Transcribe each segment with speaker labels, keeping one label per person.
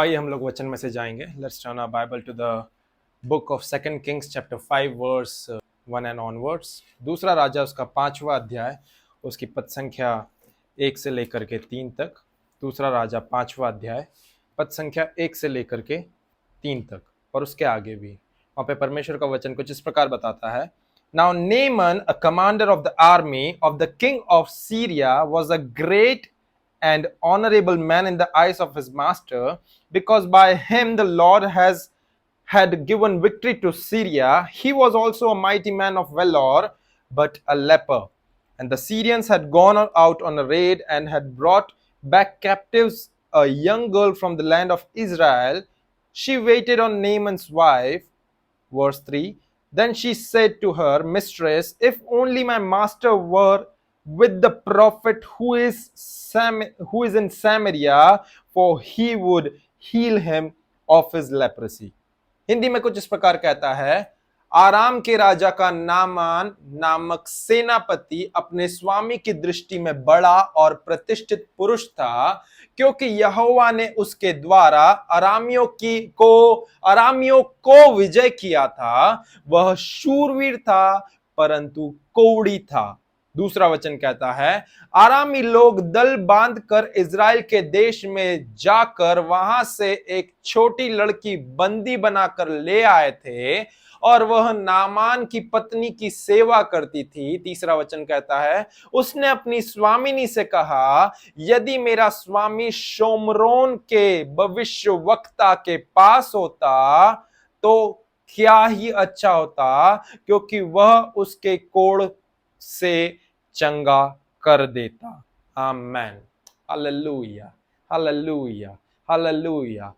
Speaker 1: आइए हम लोग वचन में से जाएंगे. Let's turn our Bible to the book of second Kings chapter 5 verse 1 and onwards. दूसरा राजा उसका 5वां अध्याय, उसकी पद संख्या 1 से लेकर के 3 तक. दूसरा राजा 5वां अध्याय, पद संख्या 1 से लेकर के 3 तक, और उसके आगे भी. वहाँ पे परमेश्वर का वचन कुछ इस प्रकार बताता है. Now Naaman, a commander of the army of the king of Syria, was a great and honorable man in the eyes of his master, because by him the Lord had given victory to Syria. He was also a mighty man of valor, but a leper. And the Syrians had gone out on a raid and had brought back captives a young girl from the land of Israel. She waited on Naaman's wife. Verse 3. Then she said to her mistress, if only my master were with the prophet who is in Samaria, for he would heal him of his leprosy. Hindi में कुछ इस प्रकार कहता है, आराम के राजा का Naaman नामक सेनापति अपने स्वामी की दृष्टि में बड़ा और प्रतिष्ठित पुरुष था, क्योंकि यहोवा ने उसके द्वारा अरामियों को विजय किया था. वह शूरवीर था परंतु कौड़ी था. दूसरा वचन कहता है, आरामी लोग दल बांधकर इजराइल के देश में जाकर वहां से एक छोटी लड़की बंदी बनाकर ले आए थे, और वह नामान की पत्नी की सेवा करती थी. तीसरा वचन कहता है, उसने अपनी स्वामिनी से कहा, यदि मेरा स्वामी शोमरोन के भविष्यवक्ता के पास होता तो क्या ही अच्छा होता, क्योंकि वह उसके कोढ़ से चंगा कर देता. आमेन. Hallelujah, hallelujah, hallelujah.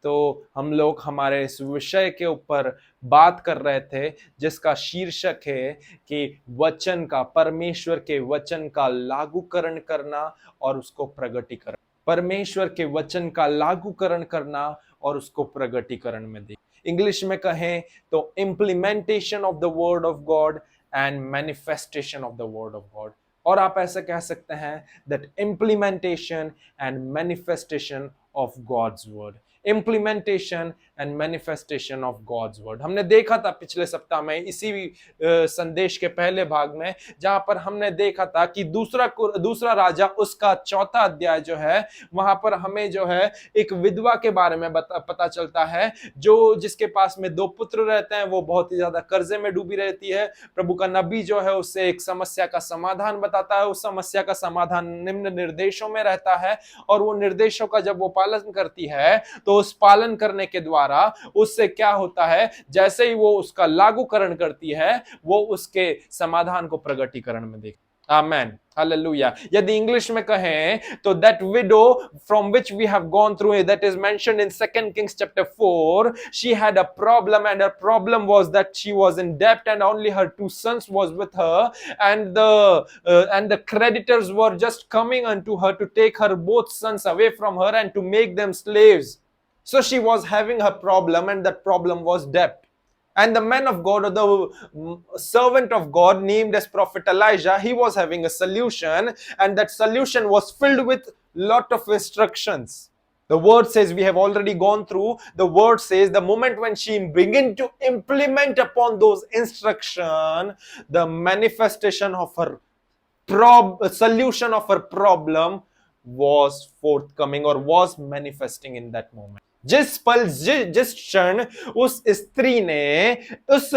Speaker 1: तो हम लोग हमारे इस विषय के ऊपर बात कर रहे थे, जिसका शीर्षक है कि वचन का, परमेश्वर के वचन का लागूकरण करना और उसको प्रगटीकरण. परमेश्वर के वचन का लागूकरण करना और उसको प्रगटीकरण में दे. इंग्लिश में कहें तो implementation of the word of God and manifestation of the word of God. और आप ऐसा कह सकते हैं that implementation and manifestation of God's word. Implementation and manifestation of God's word. हमने देखा था पिछले सप्ताह में इसी संदेश के पहले भाग में, जहां पर हमने देखा था कि दूसरा राजा उसका 4था अध्याय जो है, वहां पर हमें जो है एक विधवा के बारे में पता चलता है, जो जिसके पास में 2 पुत्र रहते हैं. वो बहुत ही ज्यादा कर्जे में डूबी रहती है. प्रभु का नबी जो है उससे एक समस्या का समाधान बताता है. उस समस्या का समाधान निम्न निर्देशों में रहता है, और वो निर्देशों का जब वो पालन करती है तो उस पालन करने के द्वारा उससे क्या होता है, जैसे ही वो उसका लागूकरण करती है, वो उसके समाधान को प्रगटीकरण में देखती. आमेन, हालेलुया. यदि इंग्लिश में कहें तो that widow from which we have gone through, that is mentioned in 2 Kings chapter 4, she had a problem, and her problem was that she was in debt and only her 2 sons was with her, and the creditors were just coming unto her to take her both sons away from her and to make them slaves. So she was having her problem, and that problem was debt. And the man of God, or the servant of God named as Prophet Elijah, he was having a solution, and that solution was filled with lot of instructions. The word says, we have already gone through, the word says the moment when she began to implement upon those instructions, the manifestation of her solution of her problem was forthcoming or was manifesting in that moment. जिस क्षण उस स्त्री ने उस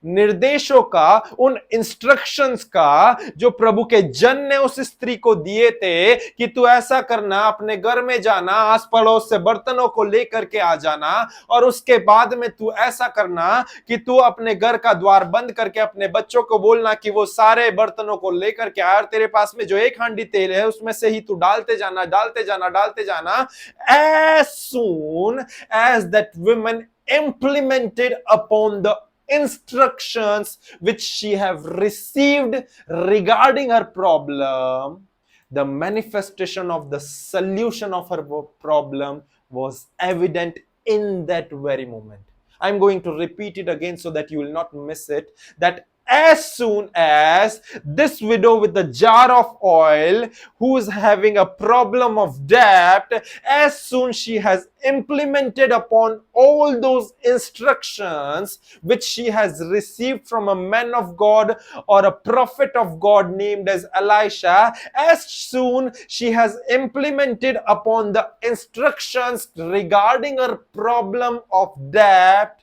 Speaker 1: निर्देशों का, उन instructions का जो प्रभु के जन ने उस स्त्री को दिए थे कि तू ऐसा करना, अपने घर में जाना, आस पड़ोस से बर्तनों को लेकर के आ जाना, और उसके बाद में तू ऐसा करना कि तू अपने घर का द्वार बंद करके अपने बच्चों को बोलना कि वो सारे बर्तनों को लेकर के आ, और तेरे पास में जो 1 हांडी तेल है उसमें से ही तू डालते जाना, डालते जाना, डालते जाना. As soon as that woman implemented upon the instructions which she have received regarding her problem, the manifestation of the solution of her problem was evident in that very moment. I'm going to repeat it again so that you will not miss it. That as soon as this widow with the jar of oil, who is having a problem of debt, as soon she has implemented upon all those instructions which she has received from a man of God or a prophet of God named as Elisha, as soon she has implemented upon the instructions regarding her problem of debt,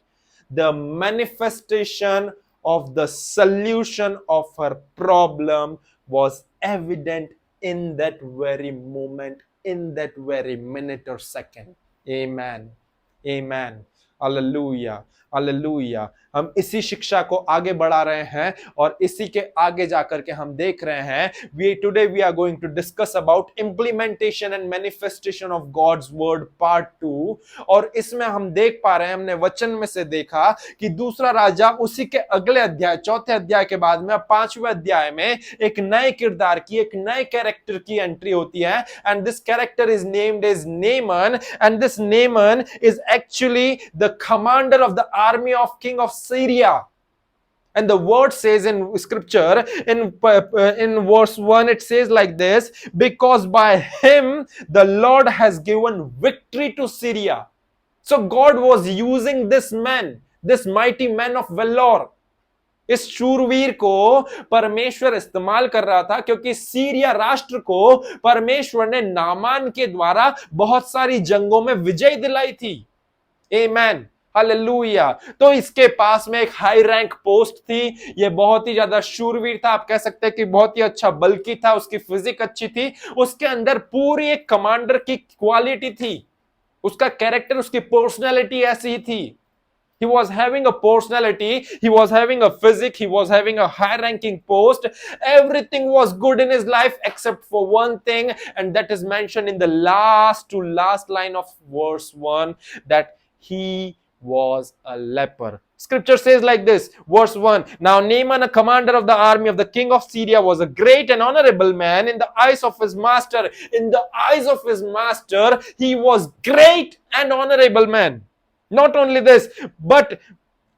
Speaker 1: the manifestation of the solution of her problem was evident in that very moment, in that very minute or second. Amen. Amen. Hallelujah. Hallelujah. हम इसी शिक्षा को आगे बढ़ा रहे हैं और इसी के आगे जाकर के हम देख रहे हैं we are going to discuss about implementation and manifestation of God's word part 2। और इसमें हम देख पा रहे हैं, हमने वचन में से देखा कि दूसरा राजा उसी के अगले अध्याय, चौथे अध्याय के बाद में 5वें अध्याय में एक नए किरदार की, एक नए कैरेक्टर की एंट्री होती है। And this character is named as Naaman, and this Naaman is actually the commander of the army of king of Syria. And the word says in scripture, in verse 1, it says like this: because by him the Lord has given victory to Syria. So God was using this man, this mighty man of valor. इस शूरवीर को परमेश्वर इस्तेमाल कर रहा था क्योंकि Syria राष्ट्र को परमेश्वर ने नामान के द्वारा बहुत सारी जंगों में विजय दिलाई थी। आमेन, हालेलुया। तो इसके पास में एक हाई रैंक पोस्ट थी, ये बहुत ही ज्यादा शूरवीर था, आप कह सकते हैं कि बहुत ही अच्छा बल्कि था, उसकी फिजिक अच्छी थी, उसके अंदर पूरी एक कमांडर की क्वालिटी थी, उसका कैरेक्टर, उसकी पर्सनैलिटी ऐसी ही थी। He was having a personality, he was having a physique, he was having a high ranking post. Everything was good in his life except for one thing, and that is mentioned in the last to last line of verse 1, that he was a leper. Scripture says like this, verse 1: now Naaman, a commander of the army of the king of Syria, was a great and honorable man in the eyes of his master. In the eyes of his master, he was great and honorable man. Not only this, but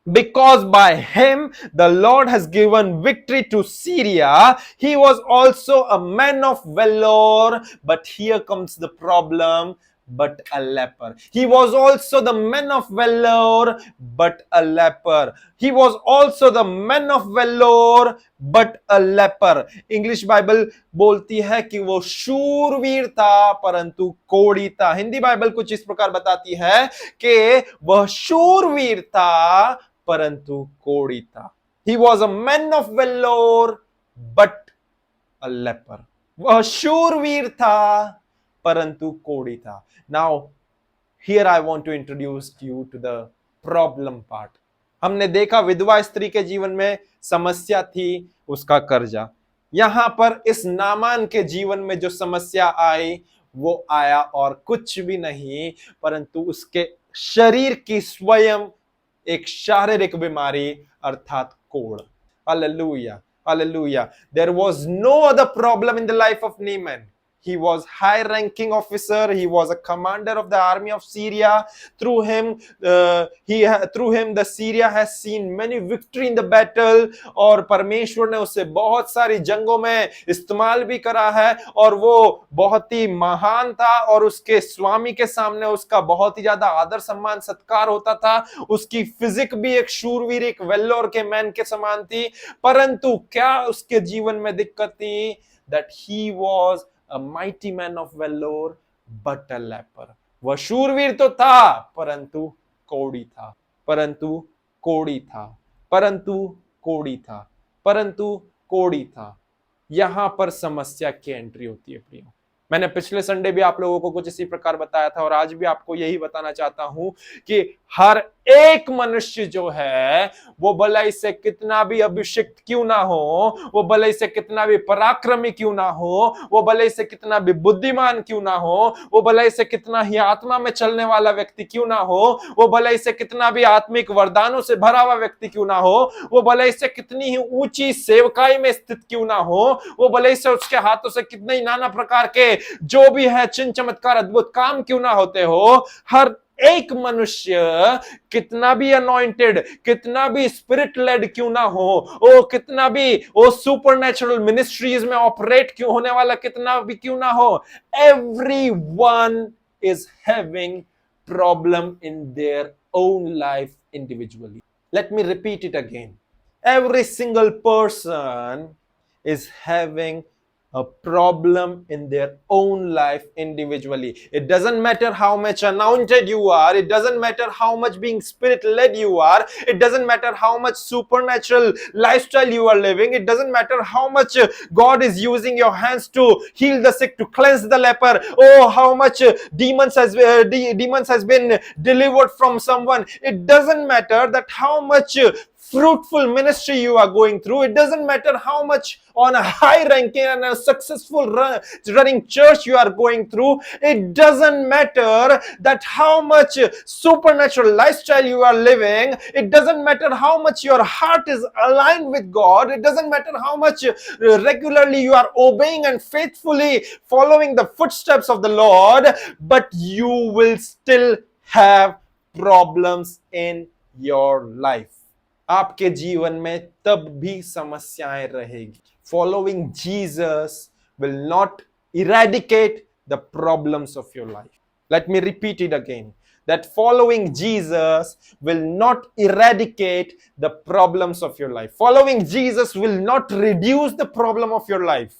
Speaker 1: because by him the Lord has given victory to Syria, he was also a man of valor. But here comes the problem: but a leper. He was also the man of valor, but a leper. He was also the man of valor, but a leper. English Bible बोलती है कि वो शूरवीर था परंतु कोढ़ी था। Hindi Bible कुछ इस प्रकार बताती है कि वह शूरवीर था परंतु कोढ़ी था। He was a man of valor, but a leper. वह शूरवीर था परंतु कोढ़ी था। Now, here I want to introduce you to the problem part. हमने देखा विधवा स्त्री के जीवन में समस्या थी उसका कर्जा। यहां पर इस नामान के जीवन में जो समस्या आई वो आया और कुछ भी नहीं परंतु उसके शरीर की स्वयं एक शारीरिक बीमारी अर्थात कोढ़। Hallelujah, hallelujah. There was no other problem in the life of Naaman. He was high ranking officer, he was a commander of the army of Syria. Through him the Syria has seen many victory in the battle, और परमेश्वर ने उसे बहुत सारी जंगों में इस्तेमाल भी करा है और वो बहुत ही महान था और उसके स्वामी के सामने उसका बहुत ही ज्यादा आदर सम्मान सत्कार होता था। उसकी फिजिक भी एक शूरवीर, एक वेल्लोर के मैन के समान थी, परंतु क्या उसके जीवन में दिक्कत थी? That he was a mighty man of valor, but a leper. वह शूरवीर तो था परंतु कोढ़ी था, परंतु कोढ़ी था, परंतु कोढ़ी था, परंतु कोढ़ी था। यहां पर समस्या की एंट्री होती है प्रियो। मैंने पिछले संडे भी आप लोगों को कुछ इसी प्रकार बताया था और आज भी आपको यही बताना चाहता हूं कि हर एक मनुष्य जो है वो भले से कितना भी अभिषिक्त क्यों ना हो, वो भले से कितना भी पराक्रमी क्यों ना हो, वो भले से कितना भी बुद्धिमान क्यों ना हो, वो भले से कितना ही आत्मा में चलने वाला व्यक्ति क्यों ना हो, वो भले से कितना भी आत्मिक वरदानों से भरा हुआ व्यक्ति क्यों ना हो, वो भले से कितनी ही ऊंची सेवकाई में स्थित क्यों ना हो, वो भले से उसके हाथों से कितने ही नाना प्रकार के जो भी है चिन्ह चमत्कार अद्भुत काम क्यों ना होते हो, हर एक मनुष्य कितना भी अनॉइंटेड, कितना भी स्पिरिट लेड क्यों ना हो, ओ कितना भी ओ सुपरनेचुरल मिनिस्ट्रीज में ऑपरेट क्यों होने वाला कितना भी क्यों ना हो, everyone is having problem in their own life individually. Let me repeat it again. Every single person is having a problem in their own life individually. It doesn't matter how much anointed you are, it doesn't matter how much being spirit led you are, it doesn't matter how much supernatural lifestyle you are living, it doesn't matter how much God is using your hands to heal the sick, to cleanse the leper, oh how much demons has been delivered from someone. It doesn't matter that how much fruitful ministry you are going through. It doesn't matter how much on a high ranking and a successful running church you are going through. It doesn't matter that how much supernatural lifestyle you are living. It doesn't matter how much your heart is aligned with God. It doesn't matter how much regularly you are obeying and faithfully following the footsteps of the Lord, but you will still have problems in your life. आपके जीवन में तब भी समस्याएं रहेगी. Following Jesus will not eradicate the problems of your life. Let me repeat it again. That following Jesus will not eradicate the problems of your life. Following Jesus will not reduce the problem of your life.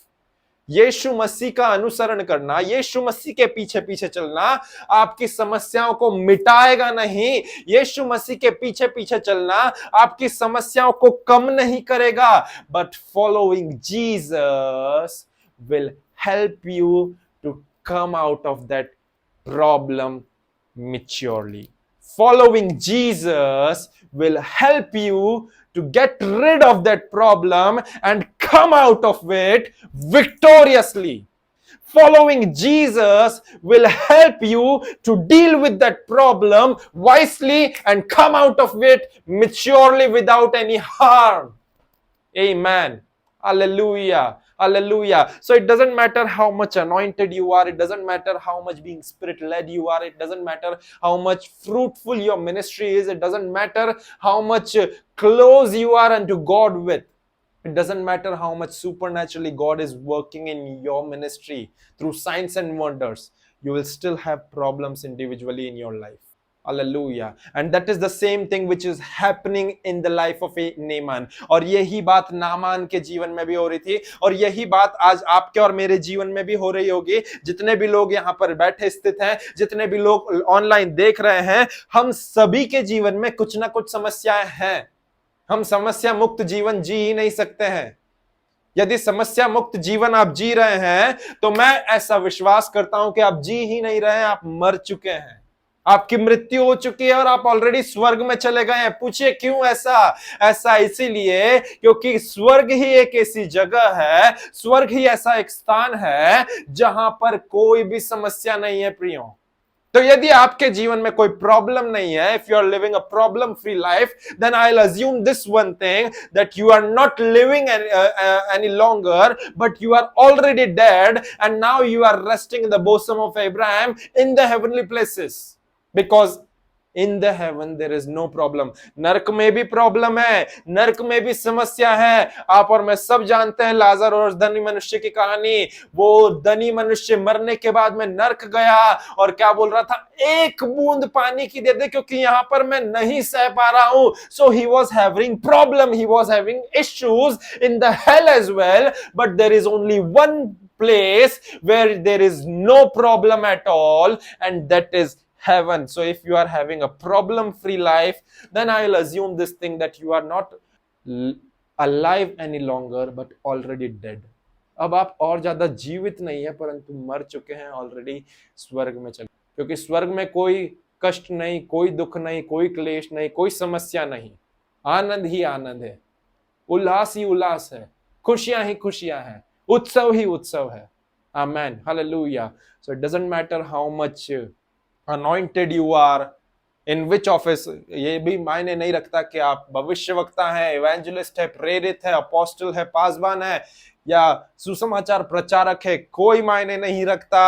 Speaker 1: यीशु मसीह का अनुसरण करना, यीशु मसीह के पीछे पीछे चलना आपकी समस्याओं को मिटाएगा नहीं. यीशु मसीह के पीछे पीछे चलना आपकी समस्याओं को कम नहीं करेगा. But following Jesus will help you to come out of that problem maturely. Following Jesus will help you to get rid of that problem and come out of it victoriously. Following Jesus will help you to deal with that problem wisely and come out of it maturely without any harm. Amen. Hallelujah. Hallelujah. So it doesn't matter how much anointed you are. It doesn't matter how much being spirit led you are. It doesn't matter how much fruitful your ministry is. It doesn't matter how much close you are unto God with. It doesn't matter how much supernaturally God is working in your ministry through signs and wonders. You will still have problems individually in your life. Hallelujah. And that is the same thing which is happening in the life of Naaman. और यही बात Naaman के जीवन में भी हो रही थी और यही बात आज आपके और मेरे जीवन में भी हो रही होगी. जितने भी लोग यहाँ पर बैठे स्थित हैं, जितने भी लोग ऑनलाइन देख रहे हैं, हम सभी के जीवन में कुछ ना कुछ समस्याएं हैं. हम समस्या मुक्त जीवन जी ही नहीं सकते हैं. यदि समस्या मुक्त जीवन आप जी रहे हैं तो मैं ऐसा विश्वास करता हूं कि आप जी ही नहीं रहे हैं, आप मर चुके हैं. आपकी मृत्यु हो चुकी है और आप ऑलरेडी स्वर्ग में चले गए हैं. पूछिए क्यों ऐसा? ऐसा इसीलिए क्योंकि स्वर्ग ही एक ऐसी जगह है, स्वर्ग ही ऐसा एक स्थान है जहां पर कोई भी समस्या नहीं है प्रियो. तो यदि आपके जीवन में कोई प्रॉब्लम नहीं है, if you are living a problem free life, then I'll assume this one thing, that you are not living any longer, but you are already dead and now you are resting in the bosom of Abraham in the heavenly places. Because in the heaven there is no problem. नरक में भी problem है, नरक में भी समस्या है. आप और मैं सब जानते हैं लाजर और धनी मनुष्य की कहानी. वो धनी मनुष्य मरने के बाद में नरक गया और क्या बोल रहा था? एक बूंद पानी की दे दे क्योंकि यहां पर मैं नहीं सह पा रहा हूं. So he was having problem, he was having issues in the hell as well, but there is only one place where there is no problem at all, and that is heaven. So if you are having a problem free life, then I will assume this thing, that you are not alive any longer but already dead. अब आप और ज्यादा जीवित नहीं है परंतु मर चुके हैं ऑलरेडी स्वर्ग में चले. क्योंकि स्वर्ग में कोई कष्ट नहीं, कोई दुख नहीं, कोई क्लेश नहीं, कोई समस्या नहीं. आनंद ही आनंद है, उल्लास ही उल्लास है, खुशियां ही खुशियां हैं, उत्सव ही उत्सव है. आमेन. Hallelujah. So it doesn't matter how much anointed you are, in which office. ये भी मायने नहीं रखता कि आप भविष्यवक्ता हैं, इवेंजलिस्ट है, प्रेरित है, अपोस्टल है, पासवान है या सुसमाचार प्रचारक है. कोई मायने नहीं रखता.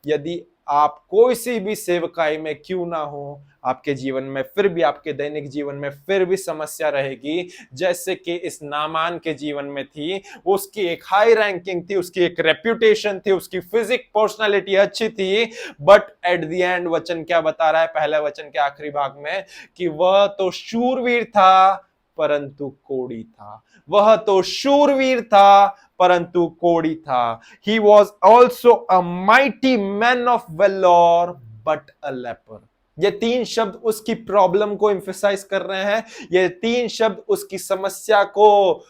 Speaker 1: यदि आप कोई सी भी सेवकाई में क्यों ना हो, आपके जीवन में फिर भी, आपके दैनिक जीवन में फिर भी समस्या रहेगी, जैसे कि इस नामान के जीवन में थी। उसकी एक हाई रैंकिंग थी, उसकी एक रेप्यूटेशन थी, उसकी फिजिक पर्सनालिटी अच्छी थी, बट एट द एंड वचन क्या बता रहा है पहले वचन के आखिरी भाग में, कि वह तो शूरवीर था परंतु कोढ़ी था। वह तो शूरवीर था परंतु कोढ़ी था। He was also a mighty man of valor but a leper। ये तीन शब्द उसकी प्रॉब्लम को एम्फसाइज कर रहे हैं, ये तीन शब्द उसकी समस्या को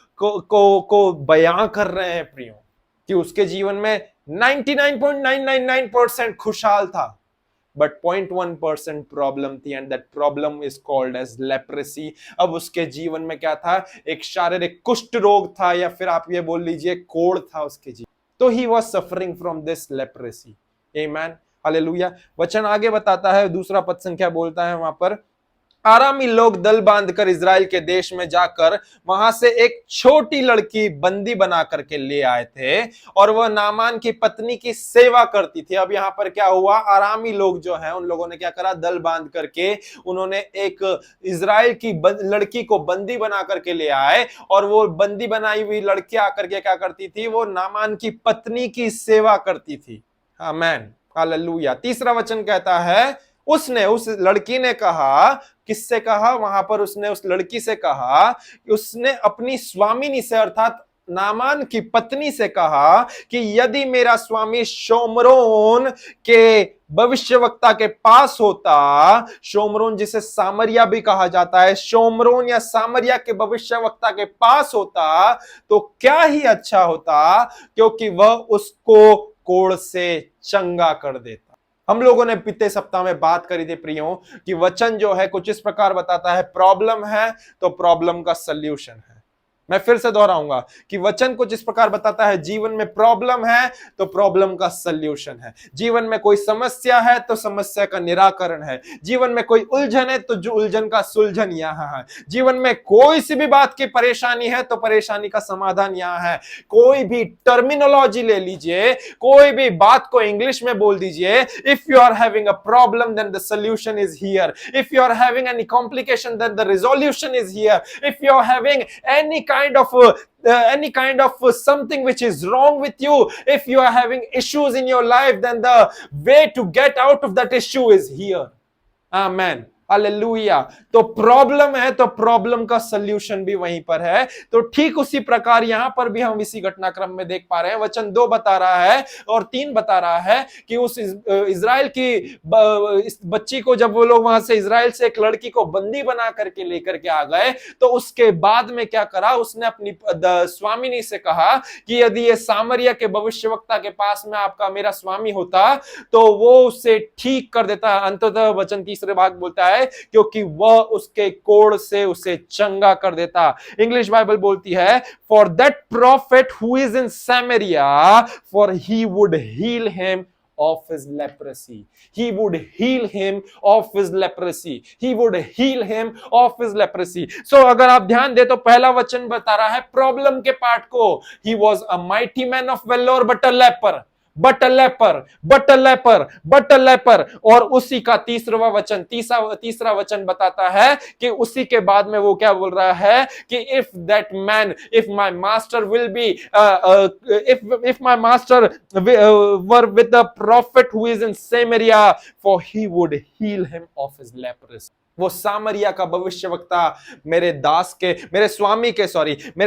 Speaker 1: बयां कर रहे हैं प्रियो, कि उसके जीवन में 99.999% खुशहाल था, बट 0.1% प्रॉब्लम थी, and that problem is called as leprosy. अब उसके जीवन में क्या था, एक शारीरिक कुष्ठ रोग था, या फिर आप ये बोल लीजिए कोढ़ था उसके जीवन। तो he was suffering from this leprosy. Amen, hallelujah. वचन आगे बताता है, दूसरा पद संख्या बोलता है वहां पर, आरामी लोग दल बांधकर इजराइल के देश में जाकर वहां से एक छोटी लड़की बंदी बना करके ले आए थे, और वह नामान की पत्नी की सेवा करती थी। अब यहां पर क्या हुआ, आरामी लोग जो हैं उन लोगों ने क्या करा, दल बांध करके उन्होंने एक इजराइल की लड़की को बंदी बना करके ले आए, और वो बंदी बनाई हुई लड़की आकर के क्या करती थी, वो नामान की पत्नी की सेवा करती थी। आमेन, हालेलुया। तीसरा वचन कहता है, उसने, उस लड़की ने कहा, किससे कहा वहां पर, उसने उस लड़की से कहा कि उसने अपनी स्वामिनी से अर्थात नामान की पत्नी से कहा कि यदि मेरा स्वामी शोमरोन के भविष्यवक्ता के पास होता, शोमरोन जिसे सामरिया भी कहा जाता है, शोमरोन या सामरिया के भविष्यवक्ता के पास होता तो क्या ही अच्छा होता, क्योंकि वह उसको कोढ़ से चंगा कर देता। हम लोगों ने पिछले सप्ताह में बात करी थी प्रियो, कि वचन जो है कुछ इस प्रकार बताता है, प्रॉब्लम है तो प्रॉब्लम का सल्यूशन है। मैं फिर से दोहराऊंगा कि वचन कुछ इस प्रकार बताता है, जीवन में प्रॉब्लम है तो प्रॉब्लम का सल्यूशन है, जीवन में कोई समस्या है तो समस्या का निराकरण है, जीवन में कोई उलझन है तो जो उलझन का सुलझन यहां है, जीवन में कोई सी भी बात की परेशानी है तो परेशानी का समाधान यहां है। कोई भी टर्मिनोलॉजी ले लीजिए, कोई भी बात को इंग्लिश में बोल दीजिए, if you are having a problem then the solution is here, if you are having any complication then the resolution is here, if you are having any kind of something which is wrong with you, if you are having issues in your life, then the way to get out of that issue is here। Amen, hallelujah. तो problem है तो problem का solution भी वहीं पर है। तो ठीक उसी प्रकार यहां पर भी हम इसी घटनाक्रम में देख पा रहे हैं। वचन 2 बता रहा है और 3 बता रहा है कि उस इजराइल की इस बच्ची को, जब वो लोग वहां से इजराइल से एक लड़की को बंदी बना करके लेकर के आ गए, तो उसके बाद में क्या करा, उसने अपनी स्वामिनी से कहा कि यदि ये सामरिया के भविष्यवक्ता के पास में आपका मेरा स्वामी होता तो वो उसे ठीक कर देता। अंततः वचन तीसरे भाग बोलता है, क्योंकि वह उसके कोढ़ से उसे चंगा कर देता। इंग्लिश बाइबल बोलती है, for that prophet who is in Samaria, for he would heal him of his leprosy। He would heal him of his leprosy। He would heal him of his leprosy। So अगर आप ध्यान दे तो पहला वचन बता रहा है प्रॉब्लम के पार्ट को, he was a mighty man of valor but a leper, but a leper, but a leper, but a leper। और उसी का तीसरा वचन बताता है कि उसी के बाद में वो क्या बोल रहा है कि if my master will be if my master were with the prophet who is in Samaria, for he would heal him of his leprosy। वो सामरिया का भविष्यवक्ता मेरे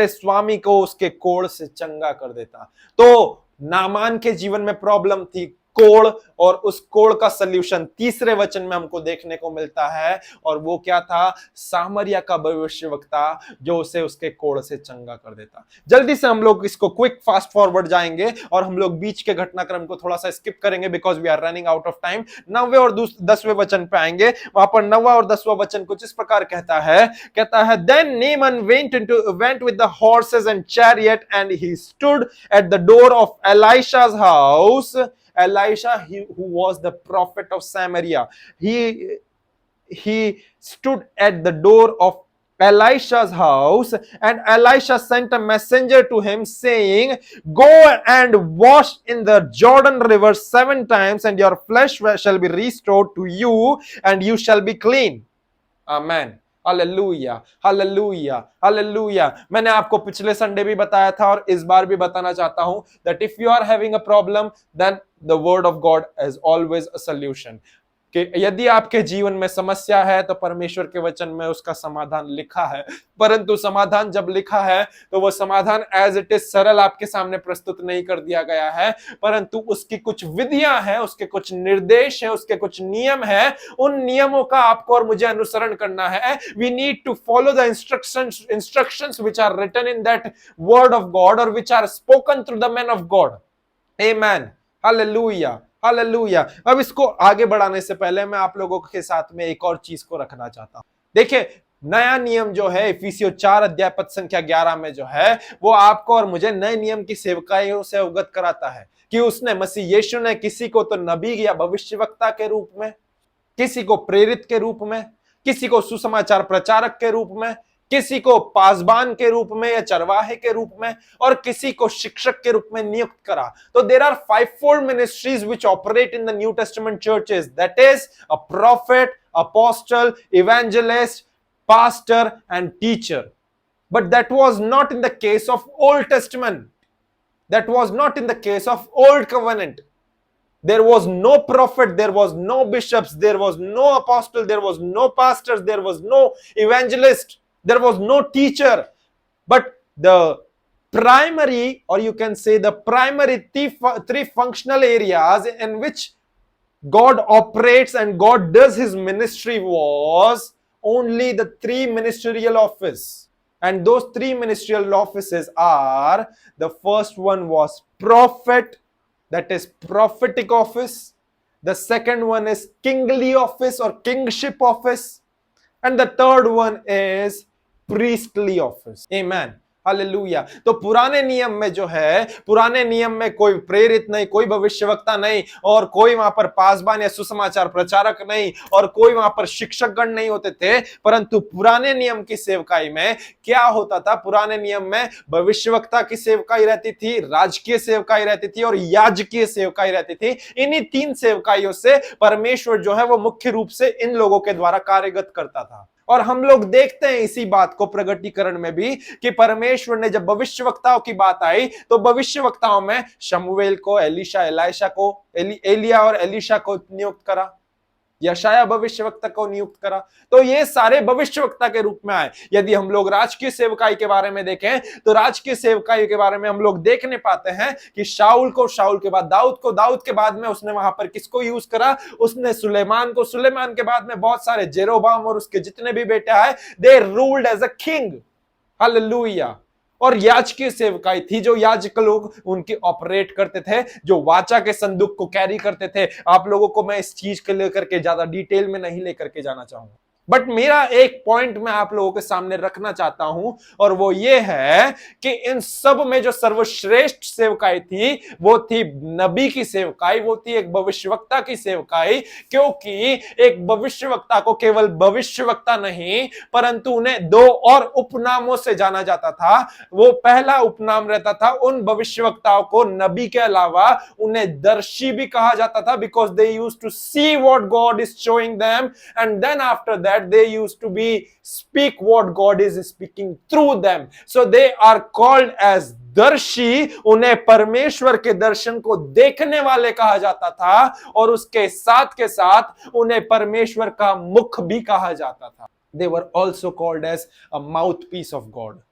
Speaker 1: स्वामी को उसके कोढ़ से चंगा कर देता। तो नामान के जीवन में प्रॉब्लम थी कोढ़, और उस कोढ़ का सल्यूशन तीसरे वचन में हमको देखने को मिलता है, और वो क्या था, सामरिया का भविष्यवक्ता जो उसे उसके कोढ़ से चंगा कर देता। जल्दी से हम लोग इसको क्विक फास्ट फॉरवर्ड जाएंगे और हम लोग बीच के घटनाक्रम को थोड़ा सा स्किप करेंगे, because we are running out of time. 9वें और 10वें वचन पे आएंगे। वहां पर 9वां और 10वां वचन कुछ इस प्रकार कहता है, then Naaman went with the horses and chariot and he stood at the door of Elisha's house. Elisha, who was the prophet of Samaria, he stood at the door of Elisha's house, and Elisha sent a messenger to him saying, go and wash in the Jordan river 7 times, and your flesh shall be restored to you, and you shall be clean. Amen. Hallelujah, hallelujah, hallelujah. मैंने आपको पिछले Sunday भी बताया था और इस बार भी बताना चाहता हूं that if you are having a problem, then the word of God is always a solution. कि यदि आपके जीवन में समस्या है तो परमेश्वर के वचन में उसका समाधान लिखा है, परंतु समाधान जब लिखा है तो वो समाधान एज इट इज सरल आपके सामने प्रस्तुत नहीं कर दिया गया है, परंतु उसकी कुछ विधियां हैं, उसके कुछ निर्देश हैं, उसके कुछ नियम हैं। उन नियमों का आपको और मुझे अनुसरण करना है। We need to follow the instructions which are written in that word of God और which are spoken through the man of God. Amen, hallelujah, hallelujah. अब इसको आगे बढ़ाने से पहले मैं आप लोगों के साथ में एक और चीज को रखना चाहता हूं। देखिए, नया नियम जो है इफिसियों 4 अध्याय पद संख्या 11 में जो है वो आपको और मुझे नए नियम की सेवकाइयों से अवगत कराता है कि उसने मसीह यीशु ने किसी को तो नबी या भविष्यवक्ता के रूप में, किसी को प्रेरित के रूप में, किसी को सुसमाचार प्रचारक के रूप में, किसी को पासबान के रूप में या चरवाहे के रूप में, और किसी को शिक्षक के रूप में नियुक्त करा। तो there are 5-fold ministries which operate in the New Testament churches, that is a prophet, apostle, evangelist, pastor and teacher. But that was not in the case of Old Testament. That was not in the case of Old Covenant. There was no prophet, there was no bishops, there was no apostle, there was no pastors, there was no evangelist, there was no teacher. But the primary, or you can say the primary three functional areas in which God operates and God does his ministry was only the 3 ministerial office. And those 3 ministerial offices are, the first one was prophet, that is prophetic office. The second one is kingly office or kingship office. And the third one is priestly office. Amen. Hallelujah. तो पुराने नियम में जो है, पुराने नियम में कोई प्रेरित नहीं, कोई भविष्यवक्ता नहीं, और कोई वहां पर पासबान या सुसमाचार प्रचारक नहीं, और कोई वहां पर शिक्षकगण नहीं होते थे। परंतु पुराने नियम की सेवकाई में क्या होता था? पुराने नियम में भविष्यवक्ता की सेवकाई रहती थी, राजकीय सेवकाई रहती थी और याजकीय सेवकाई रहती थी। इन्हीं 3 सेवकाइयों से परमेश्वर जो है वो मुख्य रूप से इन लोगों के द्वारा कार्यगत करता था। और हम लोग देखते हैं इसी बात को प्रगटीकरण में भी कि परमेश्वर ने जब भविष्यवक्ताओं की बात आई तो भविष्यवक्ताओं में शमूएल को, एलिशा को, एलिया और एलिशा को नियुक्त करा, यशाया भविष्यवक्ता को नियुक्त करा। तो ये सारे भविष्यवक्ता के रूप में आए। यदि हम लोग राजकीय सेवकाई के बारे में देखें तो राजकीय सेवकाई के बारे में हम लोग देखने पाते हैं कि शाऊल को, शाऊल के बाद दाऊद को, दाऊद के बाद में उसने वहां पर किसको यूज करा? उसने सुलेमान को, सुलेमान के बाद में बहुत सारे, जेरोबाम और उसके जितने भी बेटे आए, they ruled as a king. Hallelujah. और याजकीय सेवकाई थी, जो याजक लोग उनकी ऑपरेट करते थे, जो वाचा के संदूक को कैरी करते थे। आप लोगों को मैं इस चीज के लेकर के ज्यादा डिटेल में नहीं लेकर के जाना चाहूंगा, बट मेरा एक पॉइंट मैं आप लोगों के सामने रखना चाहता हूं, और वो ये है कि इन सब में जो सर्वश्रेष्ठ सेवकाई थी वो थी नबी की सेवकाई, वो थी एक भविष्यवक्ता की सेवकाई। क्योंकि एक भविष्यवक्ता को केवल भविष्यवक्ता नहीं, परंतु उन्हें 2 और उपनामों से जाना जाता था। वो पहला उपनाम रहता था उन भविष्यवक्ताओं को, नबी के अलावा उन्हें दर्शी भी कहा जाता था, because they used to see what God is showing them, and then after that they used to be speak what God is speaking through them. So they are called as दर्शी। उन्हें परमेश्वर के दर्शन को देखने वाले कहा जाता था, और उसके साथ के साथ उन्हें परमेश्वर का मुख भी कहा जाता था। They were also called as a mouthpiece of God.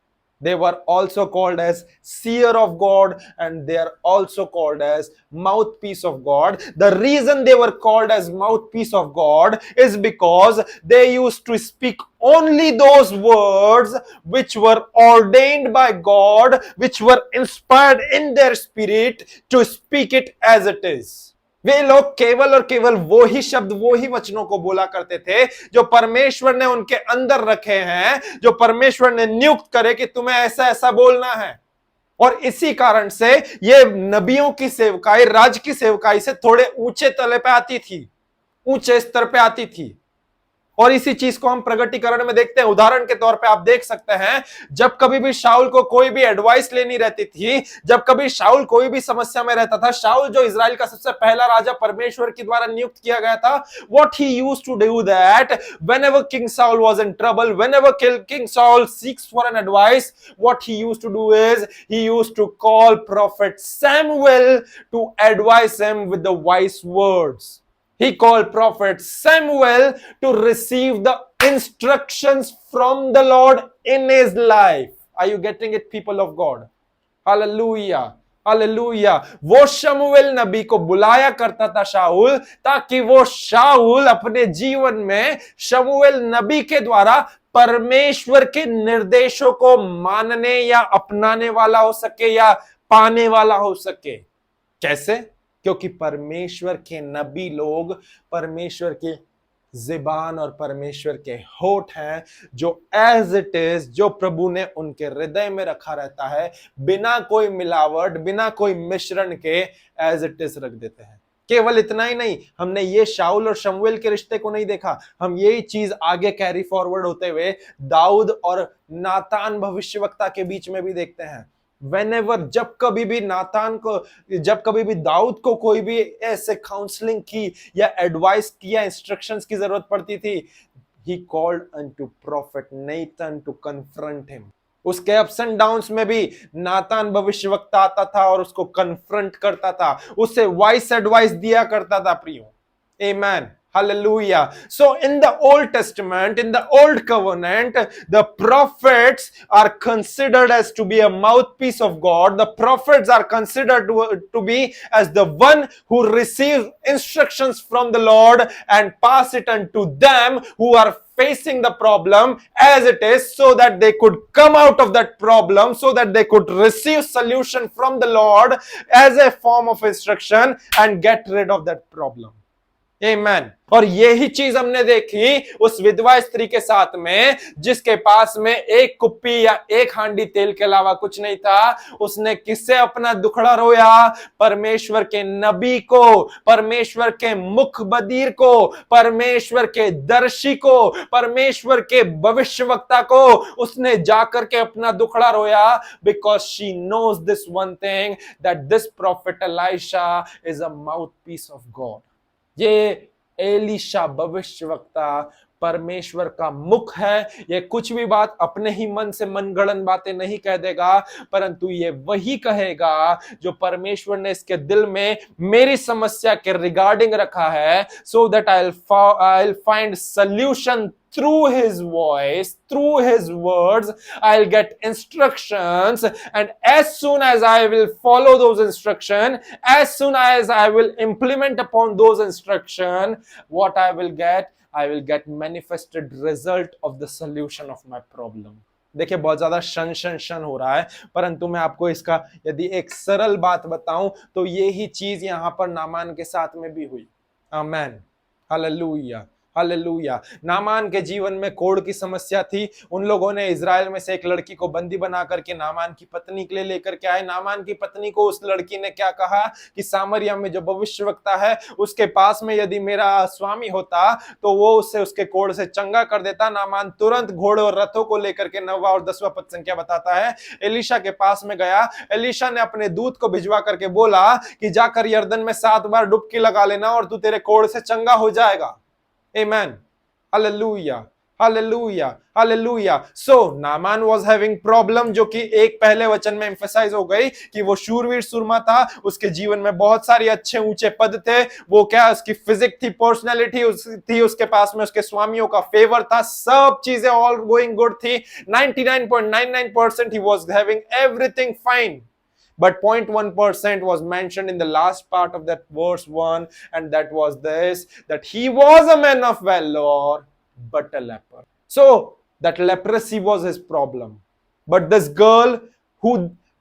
Speaker 1: They were also called as seer of God, and they are also called as mouthpiece of God. The reason they were called as mouthpiece of God is because they used to speak only those words which were ordained by God, which were inspired in their spirit to speak it as it is. वे लोग केवल और केवल वो ही शब्द, वो ही वचनों को बोला करते थे जो परमेश्वर ने उनके अंदर रखे हैं, जो परमेश्वर ने नियुक्त करे कि तुम्हें ऐसा ऐसा बोलना है। और इसी कारण से ये नबियों की सेवकाई राज की सेवकाई से थोड़े ऊंचे तले पे आती थी, ऊंचे स्तर पे आती थी। और इसी चीज को हम प्रगटीकरण में देखते हैं। उदाहरण के तौर पे आप देख सकते हैं, जब कभी भी शाऊल को कोई भी एडवाइस लेनी रहती थी, जब कभी शाऊल कोई भी समस्या में रहता था, शाऊल जो इजराइल का सबसे पहला राजा परमेश्वर के द्वारा नियुक्त किया गया था, what he used to do that whenever King Saul was in trouble, whenever King Saul seeks for an advice, what he used to do is he used to call prophet Samuel to advise him with the wise words. He called prophet Samuel to receive the instructions from the Lord in his life. Are you getting it, people of God? Hallelujah. Hallelujah. वो शमूएल नबी को बुलाया करता था शाऊल, ताकि वो शाऊल अपने जीवन में शमूएल नबी के द्वारा परमेश्वर के निर्देशों को मानने या अपनाने वाला हो सके या पाने वाला हो सके। कैसे? क्योंकि परमेश्वर के नबी लोग परमेश्वर के ज़बान और परमेश्वर के होठ हैं, जो एज इट इज, जो प्रभु ने उनके हृदय में रखा रहता है, बिना कोई मिलावट, बिना कोई मिश्रण के एज इट इज रख देते हैं। केवल इतना ही नहीं, हमने ये शाऊल और शमूएल के रिश्ते को नहीं देखा, हम यही चीज आगे कैरी फॉरवर्ड होते हुए दाऊद और नातान भविष्यवक्ता के बीच में भी देखते हैं। Whenever, जब कभी भी नातान को, जब कभी भी दाऊद को कोई भी ऐसे काउंसलिंग की या एडवाइस की या इंस्ट्रक्शंस की जरूरत पड़ती थी, he called unto prophet Nathan to confront him. उसके अप्स एंड डाउन्स में भी नातान भविष्यवक्ता आता था और उसको कन्फ्रंट करता था, उससे वाइस एडवाइस दिया करता था प्रियो। Amen. Hallelujah. So in the Old Testament, in the Old Covenant, the prophets are considered as to be a mouthpiece of God. The prophets are considered to be as the one who receives instructions from the Lord and pass it unto them who are facing the problem as it is, so that they could come out of that problem, so that they could receive solution from the Lord as a form of instruction and get rid of that problem. Amen. और यही चीज हमने देखी उस विधवा स्त्री के साथ में, जिसके पास में एक कुप्पी या एक हांडी तेल के अलावा कुछ नहीं था। उसने किससे अपना दुखड़ा रोया? परमेश्वर के नबी को, परमेश्वर के मुख बदीर को, परमेश्वर के दर्शी को, परमेश्वर के भविष्यवक्ता को उसने जाकर के अपना दुखड़ा रोया, because she knows this one thing, that this prophet Elisha is a mouthpiece of God. ये एलीशा भविष्यवक्ता परमेश्वर का मुख है। ये कुछ भी बात अपने ही मन से मनगढ़ंत बातें नहीं कह देगा, परंतु ये वही कहेगा जो परमेश्वर ने इसके दिल में मेरी समस्या के रिगार्डिंग रखा है, so that I'll find solution through his voice, through his words. I'll get instructions, and as soon as I will follow those instructions, as soon as I will implement upon those instructions, what I will get manifested result of the solution of my problem. देखिए, बहुत ज्यादा शन हो रहा है, परंतु मैं आपको इसका यदि एक सरल बात बताऊं तो यही चीज यहां पर नामान के साथ में भी हुई। आमेन। हालेलुया। हालेलुया। नामान के जीवन में कोढ़ की समस्या थी। उन लोगों ने इजराइल में से एक लड़की को बंदी बना करके नामान की पत्नी के लिए लेकर के आए। नामान की पत्नी को उस लड़की ने क्या कहा कि सामरिया में जो भविष्यवक्ता है उसके पास में यदि मेरा स्वामी होता तो वो उससे उसके कोढ़ से चंगा कर देता। नामान तुरंत घोड़े और रथों को लेकर के 9वां और 10वां पद संख्या बताता है, एलीशा के पास में गया। एलीशा ने अपने दूत को भिजवा करके बोला कि जाकर यरदन में 7 बार डुबकी लगा लेना और तू तेरे कोढ़ से चंगा हो जाएगा। Amen. Hallelujah. Hallelujah. Hallelujah. So Naaman was having problem, जो कि एक पहले वचन में emphasize हो गई कि वो शूरवीर सुरमा था। उसके जीवन में बहुत सारे अच्छे ऊंचे पद थे। वो क्या, उसकी फिजिक थी, पर्सनैलिटी थी, उसके पास में उसके स्वामियों का फेवर था, सब चीजें all going good थी। 99.99% he was having everything fine. But 0.1% was mentioned in the last part of that verse 1, and that was this, that he was a man of valor, but a leper. So that leprosy was his problem. But this girl who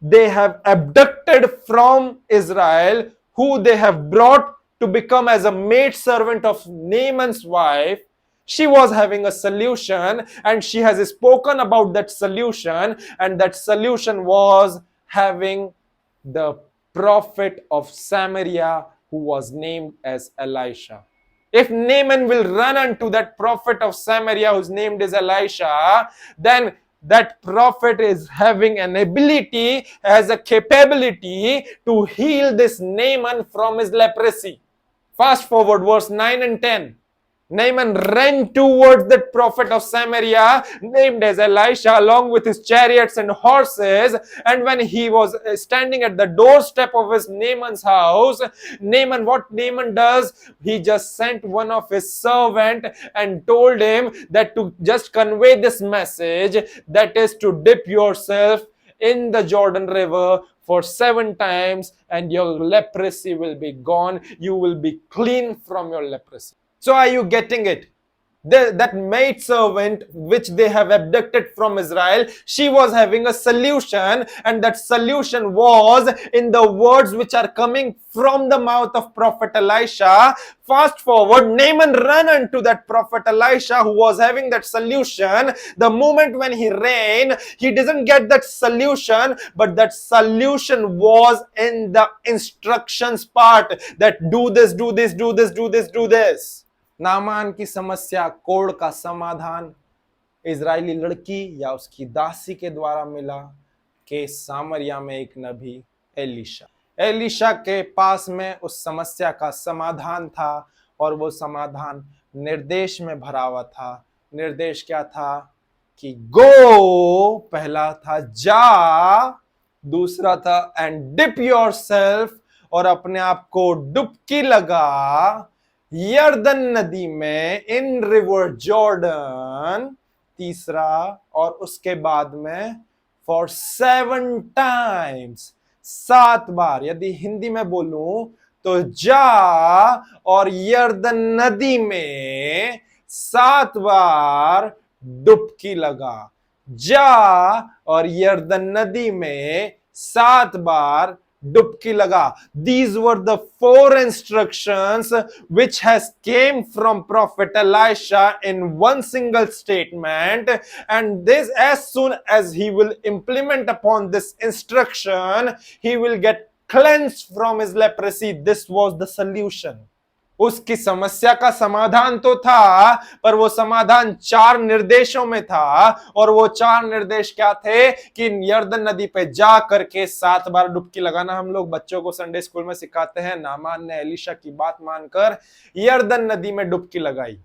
Speaker 1: they have abducted from Israel, who they have brought to become as a maid servant of Naaman's wife, she was having a solution, and she has spoken about that solution, and that solution was having the prophet of Samaria who was named as Elisha. If Naaman will run unto that prophet of Samaria whose name is Elisha, then that prophet is having an ability, has a capability to heal this Naaman from his leprosy. Fast forward verse 9 and 10. Naaman ran towards the prophet of Samaria, named as Elisha, along with his chariots and horses. And when he was standing at the doorstep of his Naaman's house, what Naaman does, he just sent one of his servant and told him that to just convey this message, that is to dip yourself in the Jordan River for 7 times and your leprosy will be gone. You will be clean from your leprosy. So are you getting it? That maid servant which they have abducted from Israel, she was having a solution, and that solution was in the words which are coming from the mouth of prophet Elisha. Fast forward, Naaman ran unto that prophet Elisha who was having that solution. The moment when he ran, he doesn't get that solution, but that solution was in the instructions part, that do this, do this, do this, do this, do this. Naaman की समस्या, कोढ़ का समाधान Israeli लड़की या उसकी दासी के द्वारा मिला कि सामरिया में एक नबी एलीशा के पास में उस समस्या का समाधान था, और वो समाधान निर्देश में भरा हुआ था। निर्देश क्या था कि गो पहला था जा, दूसरा था एंड डिप योरसेल्फ, और अपने आप को डुबकी लगा यर्दन नदी में, इन रिवर जॉर्डन, तीसरा, और उसके बाद में फॉर 7 टाइम्स, 7 बार। यदि हिंदी में बोलूं तो जा और यर्दन नदी में 7 बार डुबकी लगा। जा और यर्दन नदी में 7 बार डुबकी लगा। These were the 4 instructions which has came from prophet Elisha in one single statement, and this, as soon as he will implement upon this instruction, he will get cleansed from his leprosy. This was the solution. उसकी समस्या का समाधान तो था, पर वो समाधान 4 निर्देशों में था, और वो 4 निर्देश क्या थे कि यर्दन नदी पे जा करके 7 बार डुबकी लगाना। हम लोग बच्चों को संडे स्कूल में सिखाते हैं। नामान ने एलीशा की बात मानकर यर्दन नदी में डुबकी लगाई।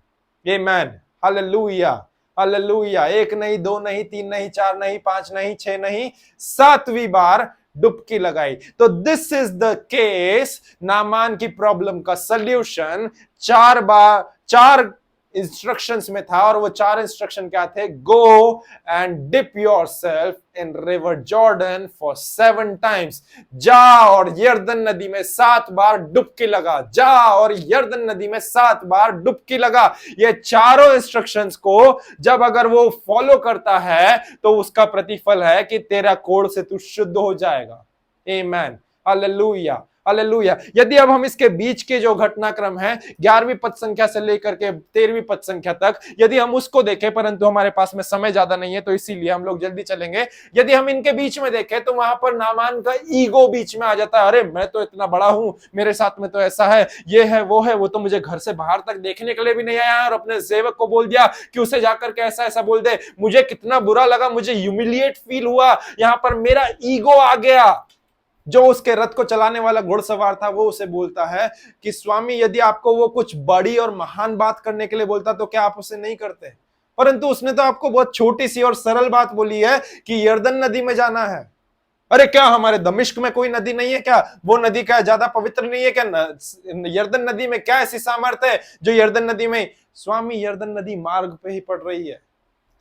Speaker 1: आमेन, हालेलुया, हालेलुया। 1 नहीं, 2 नहीं, 3 नहीं, 4 नहीं, 5 नहीं, 6 नहीं, 7वीं बार डुबकी लगाई। तो this is the case. Naaman की प्रॉब्लम का सॉल्यूशन 4 इंस्ट्रक्शंस में था, और वो 4 इंस्ट्रक्शन क्या थे? Go and dip yourself in river Jordan for 7 times. जा और यर्दन नदी में 7 बार डुबकी लगा। जा और यर्दन नदी में 7 बार डुबकी लगा। ये चारों इंस्ट्रक्शंस को जब अगर वो फॉलो करता है तो उसका प्रतिफल है कि तेरा कोढ़ से तू शुद्ध हो जाएगा। आमेन, हालेलुया, हालेलुया। यदि अब हम इसके बीच के जो घटनाक्रम है 11वीं पद संख्या से लेकर के 13वीं पद संख्या तक, यदि हम उसको देखें, परंतु हमारे पास में समय ज्यादा नहीं है तो इसीलिए हम लोग जल्दी चलेंगे। यदि हम इनके बीच में देखें तो वहां पर नामान का ईगो बीच में आ जाता है। अरे मैं तो इतना बड़ा हूं, मेरे साथ में तो ऐसा है, ये है, वो तो मुझे घर से बाहर तक देखने के लिए भी नहीं आया, और अपने सेवक को बोल दिया कि उसे जाकर के ऐसा ऐसा बोल दे। मुझे कितना बुरा लगा, मुझे ह्यूमिलिएट फील हुआ। यहां पर मेरा ईगो आ गया। जो उसके रथ को चलाने वाला घुड़सवार था वो उसे बोलता है कि स्वामी, यदि आपको वो कुछ बड़ी और महान बात करने के लिए बोलता तो क्या आप उसे नहीं करते? परंतु उसने तो आपको बहुत छोटी सी और सरल बात बोली है कि यर्दन नदी में जाना है। अरे क्या हमारे दमिश्क में कोई नदी नहीं है क्या? वो नदी क्या ज्यादा पवित्र नहीं है क्या? यर्दन नदी में क्या ऐसी सामर्थ्य है जो यर्दन नदी में? स्वामी, यर्दन नदी मार्ग पे ही पड़ रही है।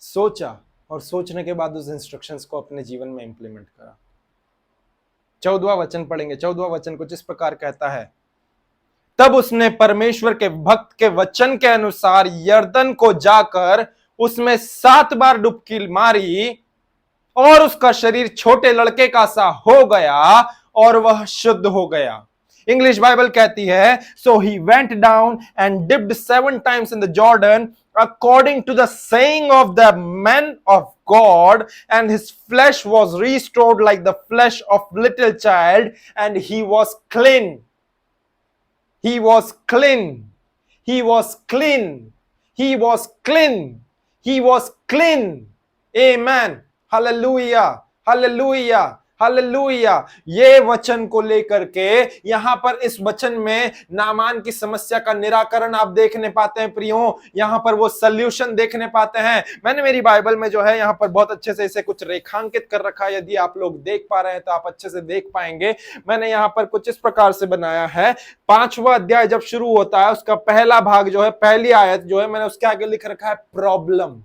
Speaker 1: सोचा, और सोचने के बाद उस इंस्ट्रक्शंस को अपने जीवन में इंप्लीमेंट करा। 14वां वचन पढ़ेंगे। 14वां वचन कुछ इस प्रकार कहता है, तब उसने परमेश्वर के भक्त के वचन के अनुसार यर्दन को जाकर उसमें 7 बार डुबकी मारी, और उसका शरीर छोटे लड़के का सा हो गया और वह शुद्ध हो गया। इंग्लिश बाइबल कहती है, so he went down and dipped 7 times in the Jordan according to the saying of the men of God, and his flesh was restored like the flesh of little child, and he was clean. He was clean. He was clean. He was clean. He was clean. Amen. Hallelujah. Hallelujah. Hallelujah. ये वचन को लेकर के यहां पर इस वचन में नामान की समस्या का निराकरण आप देखने पाते हैं प्रियो, यहां पर वो सॉल्यूशन देखने पाते हैं। मैंने मेरी बाइबल में जो है यहां पर बहुत अच्छे से इसे कुछ रेखांकित कर रखा है, यदि आप लोग देख पा रहे हैं तो आप अच्छे से देख पाएंगे। मैंने यहां पर कुछ इस प्रकार से बनाया है। 5वां अध्याय जब शुरू होता है, उसका पहला भाग जो है, पहली आयत जो है, मैंने उसके आगे लिख रखा है प्रॉब्लम।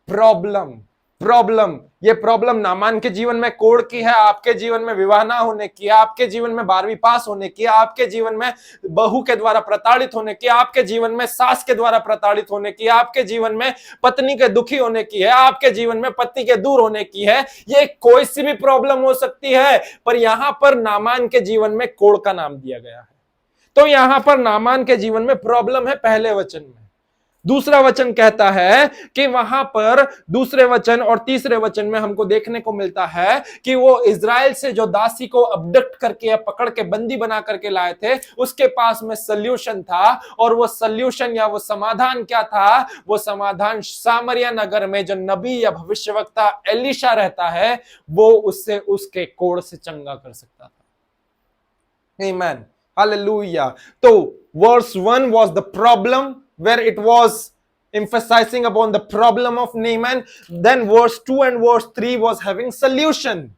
Speaker 1: प्रॉब्लम प्रॉब्लम ये प्रॉब्लम नामान के जीवन में कोढ़ की है, आपके जीवन में विवाह ना होने की है, आपके जीवन में 12वीं पास होने की है, आपके जीवन में बहू के द्वारा प्रताड़ित होने की, आपके जीवन में सास के द्वारा प्रताड़ित होने की, आपके जीवन में पत्नी के दुखी होने की है, आपके जीवन में पति के दूर होने की है। ये कोई सी भी प्रॉब्लम हो सकती है, पर यहां पर नामान के जीवन में कोढ़ का नाम दिया गया है। तो यहां पर नामान के जीवन में प्रॉब्लम है पहले वचन में। दूसरा वचन कहता है कि वहां पर दूसरे वचन और तीसरे वचन में हमको देखने को मिलता है कि वो इजराइल से जो दासी को अबडक्ट करके या पकड़ के बंदी बना करके लाए थे, उसके पास में सल्यूशन था। और वो सल्यूशन या वो समाधान क्या था? वो समाधान सामरिया नगर में जो नबी या भविष्यवक्ता एलीशा रहता है, वो उससे उसके कोढ़ से चंगा कर सकता था। आमीन, हालेलुया। तो verse 1 was the problem, where it was emphasizing upon the problem of Naaman. Then verse 2 and verse 3 was having solution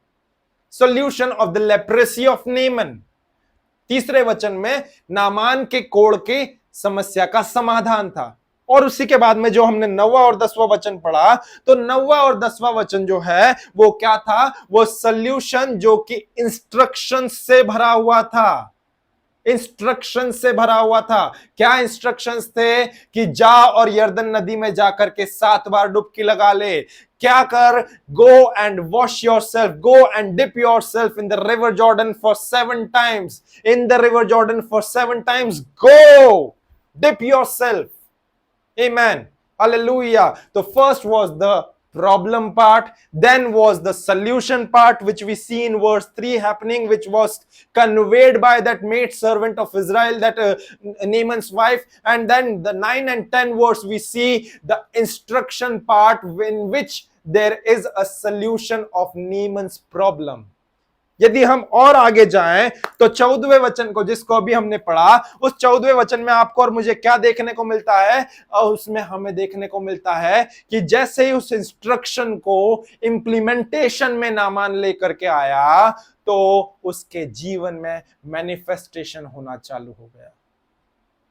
Speaker 1: of the leprosy of Naaman. तीसरे वचन में नामान के कोढ़ की समस्या का समाधान था। और उसी के बाद में जो हमने 9वां और 10वां वचन पढ़ा, तो 9वां और 10वां वचन जो है वो क्या था? वो सल्यूशन जो कि इंस्ट्रक्शन से भरा हुआ था। इंस्ट्रक्शन से भरा हुआ था। क्या इंस्ट्रक्शंस थे? कि जा और यर्दन नदी में जाकर के 7 बार डुबकी लगा ले। क्या कर? Go and wash yourself, go and dip yourself in the river Jordan for 7 times, in the river Jordan for 7 times, go dip yourself. Amen, hallelujah. तो first was the problem part, then was the solution part, which we see in verse 3 happening, which was conveyed by that maid servant of Israel, that Naaman's wife. And then the 9 and 10 verse we see the instruction part, in which there is a solution of Naaman's problem. यदि हम और आगे जाएं तो 14वें वचन को, जिसको अभी हमने पढ़ा, उस 14वें वचन में आपको और मुझे क्या देखने को मिलता है? और उसमें हमें देखने को मिलता है कि जैसे ही उस इंस्ट्रक्शन को इंप्लीमेंटेशन में नामान लेकर के आया, तो उसके जीवन में मैनिफेस्टेशन होना चालू हो गया।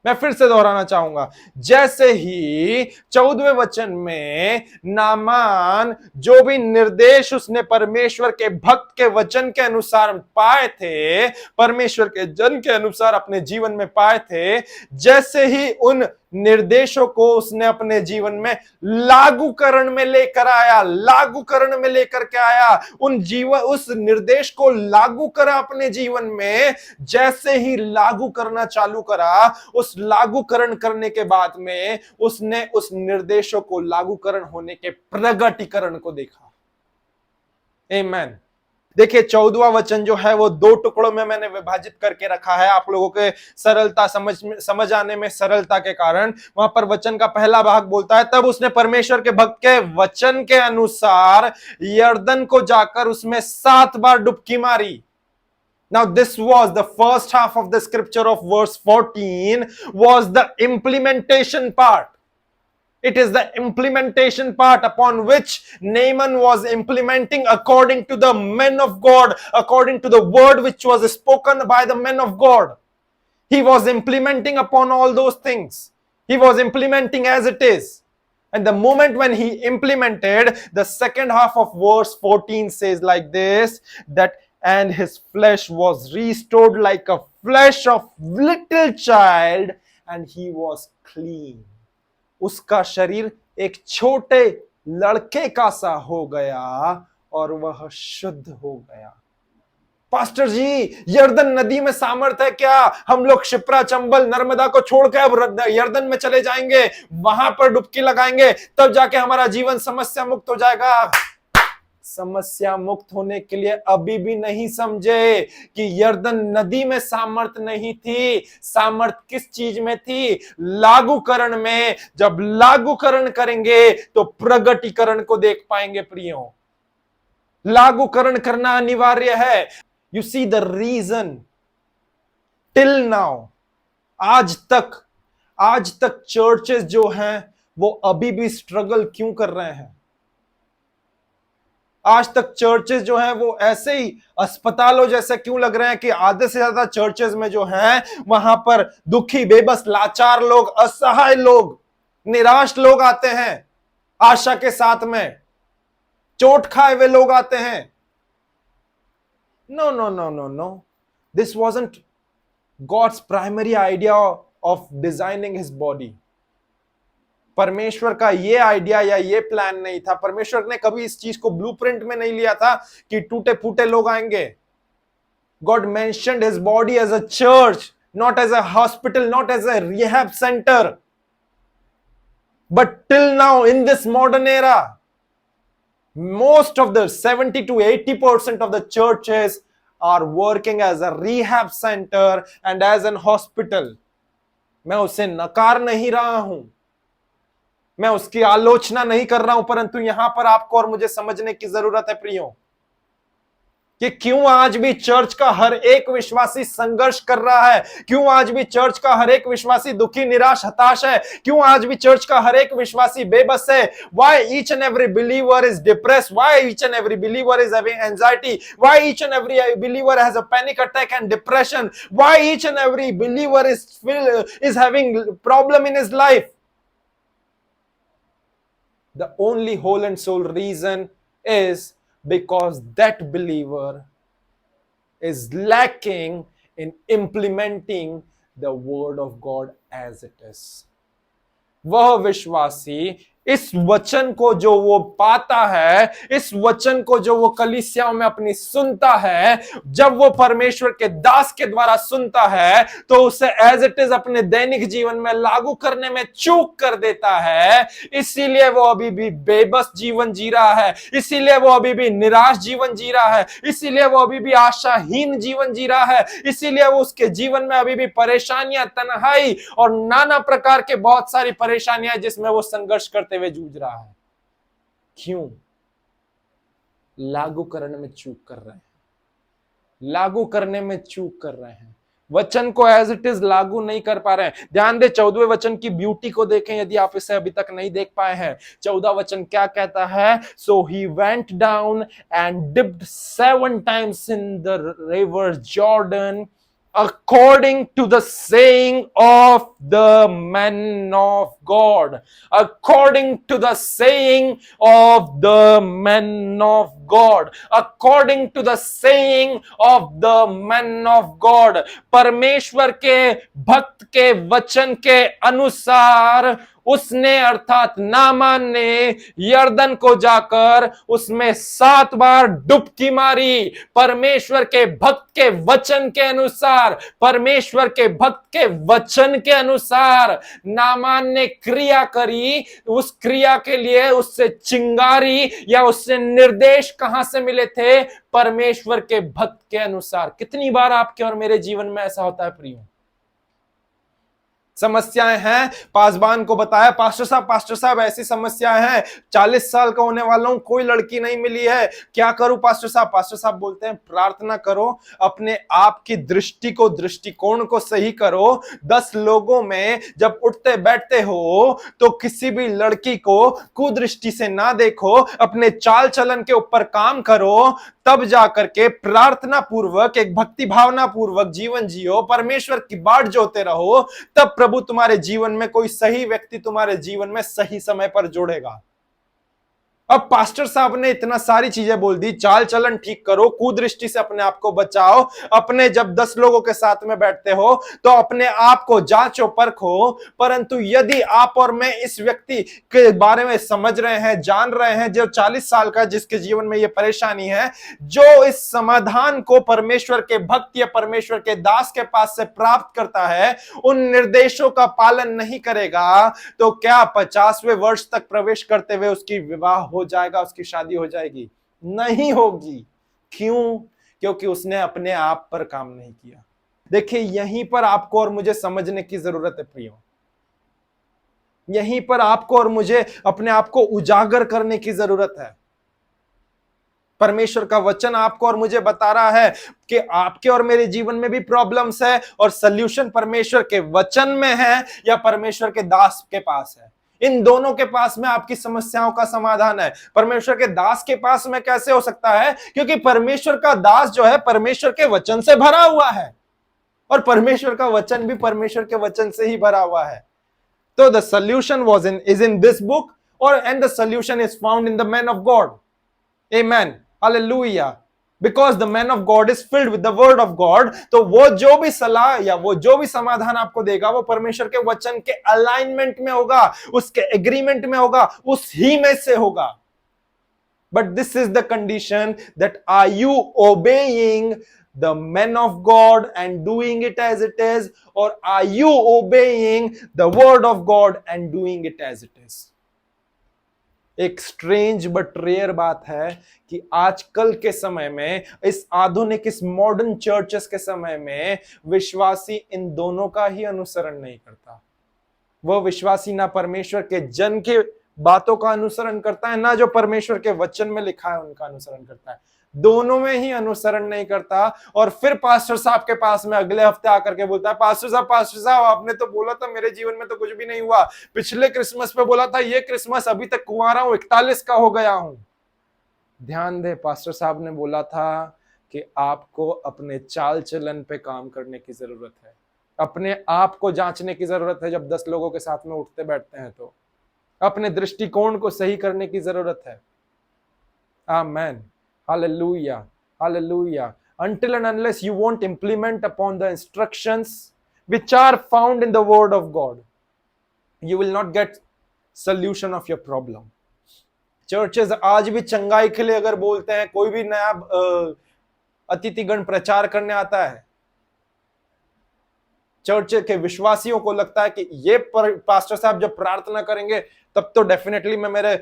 Speaker 1: मैं फिर से दोहराना चाहूंगा, जैसे ही 14वें वचन में नामान जो भी निर्देश उसने परमेश्वर के भक्त के वचन के अनुसार पाए थे, परमेश्वर के जन के अनुसार अपने जीवन में पाए थे, जैसे ही उन निर्देशों को उसने अपने जीवन में लागूकरण में लेकर आया, लागूकरण में लेकर के आया, उस निर्देश को लागू करा अपने जीवन में। जैसे ही लागू करना चालू करा, उस लागूकरण करने के बाद में उसने उस निर्देशों को लागूकरण होने के प्रगटीकरण को देखा। आमीन। देखिए 14वां वचन जो है वो 2 टुकड़ों में मैंने विभाजित करके रखा है, आप लोगों के सरलता समझ आने में सरलता के कारण। वहां पर वचन का पहला भाग बोलता है, तब उसने परमेश्वर के भक्त के वचन के अनुसार यर्दन को जाकर उसमें 7 बार डुबकी मारी। Now this was the first half of the scripture of verse 14 was the implementation part. It is the implementation part upon which Naaman was implementing according to the men of God, according to the word which was spoken by the men of God. He was implementing upon all those things. He was implementing as it is. And the moment when he implemented, the second half of verse 14 says like this, that and his flesh was restored like a flesh of little child, and he was clean. उसका शरीर एक छोटे लड़के का सा हो गया और वह शुद्ध हो गया। पास्टर जी, यर्दन नदी में सामर्थ है क्या? हम लोग शिप्रा, चंबल, नर्मदा को छोड़कर अब यर्दन में चले जाएंगे, वहां पर डुबकी लगाएंगे, तब जाके हमारा जीवन समस्या मुक्त हो जाएगा। समस्या मुक्त होने के लिए अभी भी नहीं समझे कि यर्दन नदी में सामर्थ नहीं थी। सामर्थ किस चीज में थी? लागूकरण में। जब लागूकरण करेंगे तो प्रगटीकरण को देख पाएंगे प्रियो। लागूकरण करना अनिवार्य है। You see the reason till now, आज तक चर्चेस जो हैं वो अभी भी स्ट्रगल क्यों कर रहे हैं? आज तक चर्चेस जो हैं वो ऐसे ही अस्पतालों जैसे क्यों लग रहे हैं कि आधे से ज्यादा चर्चेस में जो हैं वहां पर दुखी, बेबस, लाचार लोग, असहाय लोग, निराश लोग आते हैं, आशा के साथ में चोट खाए हुए लोग आते हैं। No no no no no, this wasn't God's primary idea of designing his body. परमेश्वर का ये आइडिया या ये प्लान नहीं था। परमेश्वर ने कभी इस चीज को ब्लूप्रिंट में नहीं लिया था कि टूटे फूटे लोग आएंगे। God mentioned his body as a church, not as a hospital, not as a rehab centre. But till now in this modern era, most of the 70 to 80% of the churches are working as a rehab center and as an hospital. मैं उसे नकार नहीं रहा हूं, मैं उसकी आलोचना नहीं कर रहा हूं, परंतु यहां पर आपको और मुझे समझने की जरूरत है प्रियो कि क्यों आज भी चर्च का हर एक विश्वासी संघर्ष कर रहा है। क्यों आज भी चर्च का हर एक विश्वासी दुखी, निराश, हताश है। क्यों आज भी चर्च का हर एक विश्वासी बेबस है। Why each and every believer is depressed? Why each and every believer is having anxiety? Why each and every believer has a panic attack and depression? Why each and every believer is having problem in his life? The only whole and soul reason is because that believer is lacking in implementing the word of God as it is. वह विश्वासी इस वचन को जो वो पाता है, इस वचन को जो वो कलीसियाओं में अपनी सुनता है, जब वो परमेश्वर के दास के द्वारा सुनता है तो उसे एज इट इज अपने दैनिक जीवन में लागू करने में चूक कर देता है। इसीलिए वो अभी भी बेबस जीवन जी रहा है, इसीलिए वो अभी भी निराश जीवन जी रहा है, इसीलिए वो अभी भी आशाहीन जीवन जी रहा है, इसीलिए वो उसके जीवन में अभी भी परेशानियां, तन्हाई और नाना प्रकार के बहुत सारी परेशानियां जिसमें वो संघर्ष करते हुए जूझ रहा है। क्यों? लागू करने में चूक कर रहे हैं, लागू करने में चूक कर रहे हैं, वचन को एज इट इज लागू नहीं कर पा रहे हैं। ध्यान दे 14वें वचन की ब्यूटी को देखें यदि आप इसे अभी तक नहीं देख पाए हैं। 14 वचन क्या कहता है? So he went down and dipped 7 times in the river Jordan according to the saying of the men of God. According to the saying of the men of God. According to the saying of the men of God. परमेश्वर के भक्त के वचन के अनुसार उसने अर्थात Naaman ने यर्दन को जाकर उसमें 7 बार डुबकी मारी। परमेश्वर के भक्त के वचन के अनुसार, परमेश्वर के भक्त के वचन के अनुसार नामान ने क्रिया करी। उस क्रिया के लिए उससे चिंगारी या उससे निर्देश कहां से मिले थे? परमेश्वर के भक्त के अनुसार। कितनी बार आपके और मेरे जीवन में ऐसा होता है प्रियो? समस्याएं हैं, पासबान को बताया, पास्टर साहब ऐसी समस्याएं हैं, 40 साल का होने वाला हूं, कोई लड़की नहीं मिली है, क्या करूं पास्टर साहब? पास्टर साहब बोलते हैं प्रार्थना करो, अपने आप की दृष्टि को, दृष्टिकोण को सही करो। 10 लोगों में जब उठते बैठते हो तो किसी भी लड़की को कुदृष्टि से ना देखो, अपने चाल चलन के ऊपर काम करो, तब जाकर के प्रार्थना पूर्वक, एक भक्ति भावना पूर्वक जीवन जियो, परमेश्वर की बाट जोते रहो, तब प्रभु तुम्हारे जीवन में कोई सही व्यक्ति तुम्हारे जीवन में सही समय पर जोड़ेगा। अब पास्टर साहब ने इतना सारी चीजें बोल दी, चाल चलन ठीक करो, कुदृष्टि से अपने आप को बचाओ, अपने जब 10 लोगों के साथ में बैठते हो तो अपने आप को जांचो परखो। परंतु यदि आप और मैं इस व्यक्ति के बारे में समझ रहे हैं, जान रहे हैं, जो 40 साल का, जिसके जीवन में ये परेशानी है, जो इस समाधान को परमेश्वर के भक्त या परमेश्वर के दास के पास से प्राप्त करता है, उन निर्देशों का पालन नहीं करेगा, तो क्या 50वें वर्ष तक प्रवेश करते हुए उसकी विवाह हो जाएगा, उसकी शादी हो जाएगी? नहीं होगी। क्यों? क्योंकि उसने अपने आप पर काम नहीं किया। देखिए, यहीं पर आपको और मुझे समझने की जरूरत है प्रियो। यहीं पर आपको और मुझे अपने आप को उजागर करने की जरूरत है। परमेश्वर का वचन आपको और मुझे बता रहा है कि आपके और मेरे जीवन में भी प्रॉब्लम्स है, और सल्यूशन परमेश्वर के वचन में है या परमेश्वर के दास के पास है। इन दोनों के पास में आपकी समस्याओं का समाधान है। परमेश्वर के दास के पास में कैसे हो सकता है? क्योंकि परमेश्वर का दास जो है परमेश्वर के वचन से भरा हुआ है, और परमेश्वर का वचन भी परमेश्वर के वचन से ही भरा हुआ है। तो the solution is in this book, और and the solution is found in the man of God. Amen. Hallelujah. Because the man of God is filled with the word of God, तो वो जो भी सलाह या वो जो भी समाधान आपको देगा वो परमेश्वर के वचन के अलाइनमेंट में होगा, उसके एग्रीमेंट में होगा, उस ही में से होगा। But this is the condition, that are you obeying the man of God and doing it as it is, or are you obeying the word of God and doing it as it is? एक strange but rare बात है कि आजकल के समय में, इस आधुनिक, इस मॉडर्न चर्चेस के समय में, विश्वासी इन दोनों का ही अनुसरण नहीं करता। वह विश्वासी ना परमेश्वर के जन के बातों का अनुसरण करता है, ना जो परमेश्वर के वचन में लिखा है उनका अनुसरण करता है। दोनों में ही अनुसरण नहीं करता, और फिर पास्टर साहब के पास में अगले हफ्ते आकर के बोलता है, पास्टर साहब आपने तो बोला था मेरे जीवन में तो कुछ भी नहीं हुआ, पिछले क्रिसमस पे बोला था, ये क्रिसमस अभी तक कुंवारा हूं, 41 का हो गया हूं। ध्यान दे, पास्टर साहब ने बोला था कि आपको अपने चाल चलन पे काम करने की जरूरत है, अपने आप को जांचने की जरूरत है। जब 10 लोगों के साथ में उठते बैठते हैं तो अपने दृष्टिकोण को सही करने की जरूरत है। आमेन। Hallelujah. Hallelujah. Until and unless you won't implement upon the instructions which are found in the word of God, you will not get solution of your problem. Churches आज भी चंगाई के लिए अगर बोलते हैं, कोई भी नया अतिथिगण प्रचार करने आता है, चर्च के विश्वासियों को लगता है कि ये पास्टर साहब जब प्रार्थना करेंगे तब तो डेफिनेटली मैं मेरे